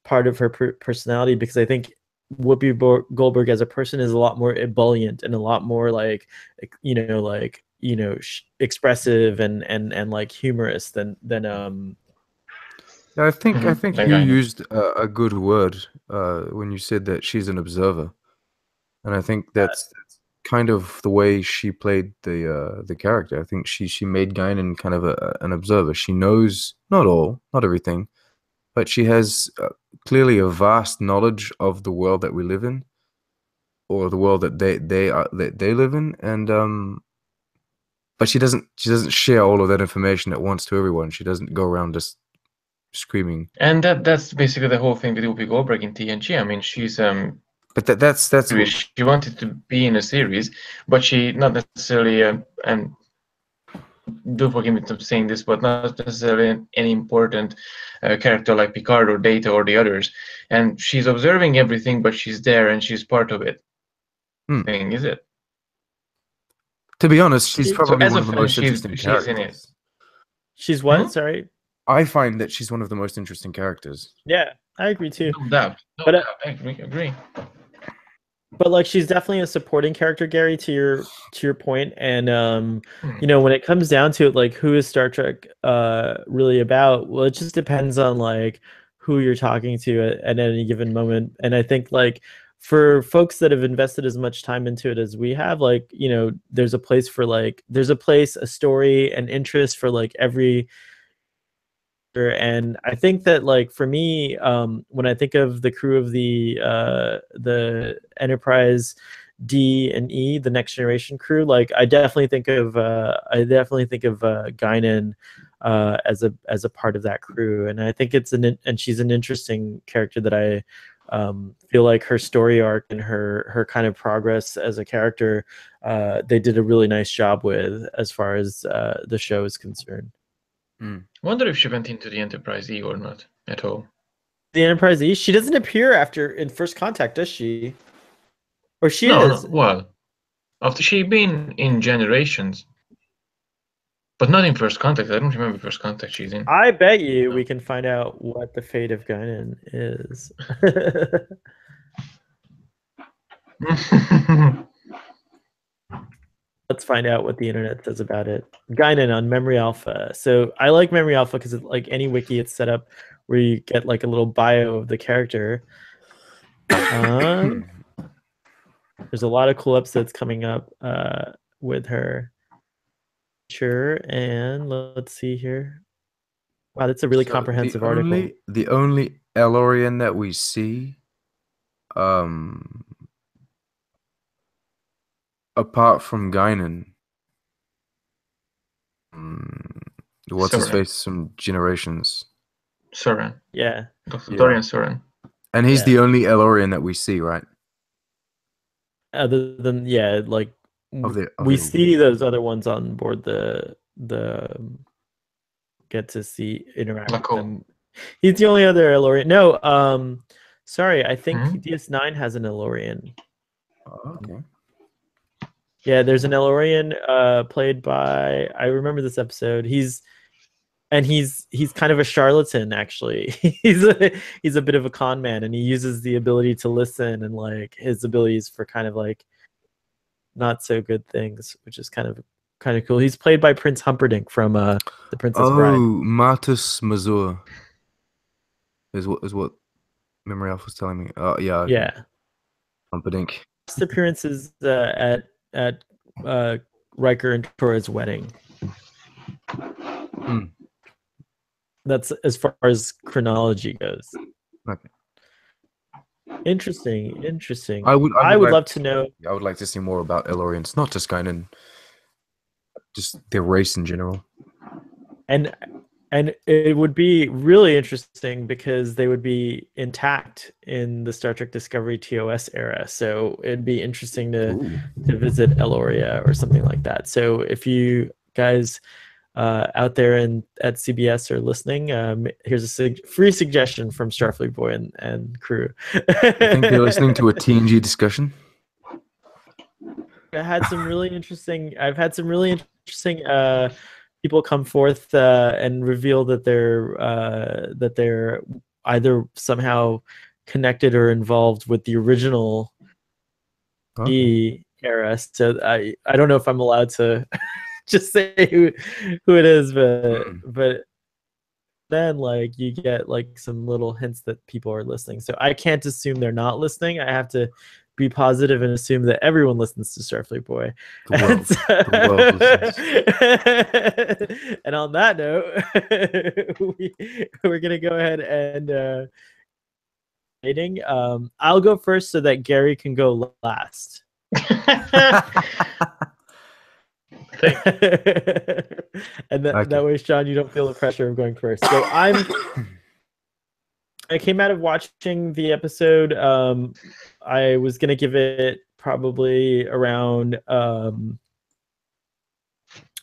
part of her personality, because I think Whoopi Goldberg as a person is a lot more ebullient and a lot more like expressive and like humorous than. Yeah, I think That you guy. used a good word when you said that she's an observer, and I think that's kind of the way she played the character. I think she made Guinan kind of an observer. She knows not all, not everything, but she has clearly a vast knowledge of the world that we live in, or the world that they live in, and but she doesn't share all of that information at once to everyone. She doesn't go around just screaming. And that's basically the whole thing with Whoopi Goldberg in TNG. I mean, she's But that's she wanted to be in a series, but she not necessarily and do forgive me for saying this, but not necessarily any important character like Picard or Data or the others. And she's observing everything, but she's there and she's part of it. hmm. Thing is it? To be honest, she's So probably as one a of the fan, most interesting she's in it. characters. She's Hmm? what? Sorry. I find that she's one of the most interesting characters. Yeah, I agree too. No doubt. No But doubt. I agree. but like she's definitely a supporting character, Gary, to your point. And Hmm. when it comes down to it, like who is Star Trek really about? Well, it just depends on like who you're talking to at any given moment. And I think like for folks that have invested as much time into it as we have, like, there's a place for like there's a place, a story, and interest for like every. And I think that like for me, when I think of the crew of the Enterprise D and E, the Next Generation crew, like I definitely think of Guinan as a part of that crew. And I think and she's an interesting character that I feel like her story arc and her kind of progress as a character, they did a really nice job with as far as the show is concerned. Wonder if she went into the Enterprise E or not at all. The Enterprise E, she doesn't appear after in First Contact, does she? Or she No, no. is? Well, after she been in Generations, but not in First Contact. I don't remember First Contact she's in. I bet you we can find out what the fate of Guinan is. Let's find out what the internet says about it. Guinan on Memory Alpha. So I like Memory Alpha because like any wiki, it's set up where you get like a little bio of the character. There's a lot of cool episodes coming up with her. Sure, and let's see here. Wow, that's a really So comprehensive article. the only Elorian that we see, um, apart from Guinan, What's his Soren. face from Generations? Soren. Yeah. Dr. Yeah. Dorian Soren. And he's Yeah. the only Elorian that we see, right? Other than like Of the we see those other ones on board the get to see interact with Laco. them. He's the only other Elorian. No, sorry, I think Mhm. DS9 has an Elorian. Oh, okay. Yeah, there's an Elorian played by, I remember this episode. He's kind of a charlatan actually. he's a bit of a con man, and he uses the ability to listen and like his abilities for kind of like not so good things, which is kind of cool. He's played by Prince Humperdinck from The Princess Bride. Oh, Martus Mazur is what Memory Alpha was telling me. Oh, yeah. Okay. Yeah. Humperdinck. Last appearances at Riker and Troy's wedding. Hmm. That's as far as chronology goes. Okay. Interesting. I would love to know. I would like to see more about Elorians, not just Guinan, just their race in general. And it would be really interesting because they would be intact in the Star Trek Discovery TOS era. So it'd be interesting to visit Eloria or something like that. So if you guys out there at CBS are listening, here's a free suggestion from Starfleet Boy and crew. I think they're listening to a TNG discussion. I've had some really interesting people come forth and reveal that they're either somehow connected or involved with the original era. So I don't know if I'm allowed to just say who it is, but then like you get like some little hints that people are listening. So I can't assume they're not listening. I have to be positive and assume that everyone listens to Starfleet Boy. The world listens. And on that note, we're gonna go ahead and I'll go first so that Gary can go last. And that way, Sean, you don't feel the pressure of going first. So I came out of watching the episode. I was gonna give it probably around a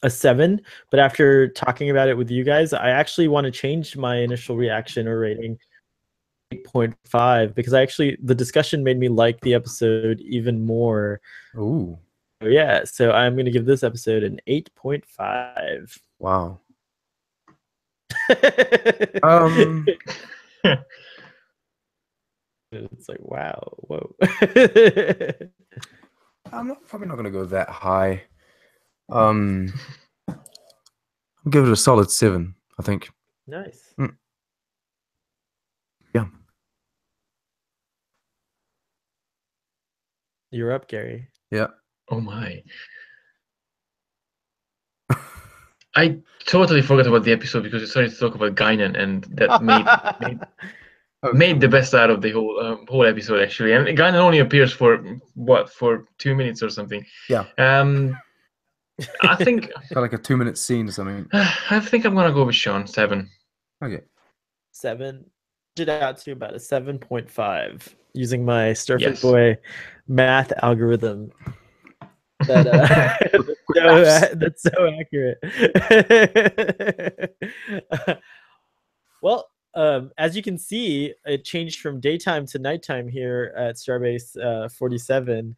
7, but after talking about it with you guys, I actually want to change my initial reaction or rating 8.5 because the discussion made me like the episode even more. Ooh. Yeah, so I'm gonna give this episode an 8.5. Wow. It's like, wow, whoa. I'm probably not gonna go that high. I'll give it a solid 7, I think. Nice. Yeah. You're up, Gary. Yeah. Oh my. I totally forgot about the episode because you started to talk about Guinan, and that made the best out of the whole episode actually. And Guinan only appears for 2 minutes or something. Yeah. I think Got like a 2-minute scene or something. I think I'm gonna go with Sean. 7. Okay. 7. Did out to about a 7.5 using my Starfleet Yes. Boy math algorithm. That's so accurate. Well, as you can see, it changed from daytime to nighttime here at Starbase 47.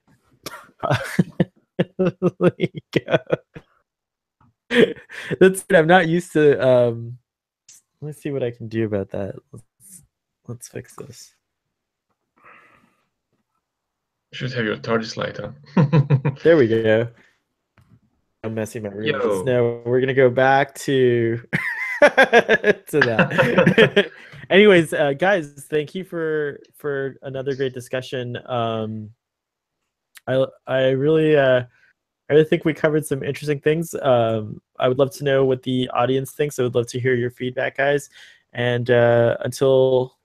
That's I'm not used to. Let's see what I can do about that. Let's fix this. You should have your TARDIS light on. There we go. I'm messing my room. No, we're gonna go back to that. Anyways, guys, thank you for another great discussion. I really think we covered some interesting things. I would love to know what the audience thinks. I would love to hear your feedback, guys. And until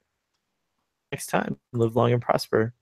next time, live long and prosper.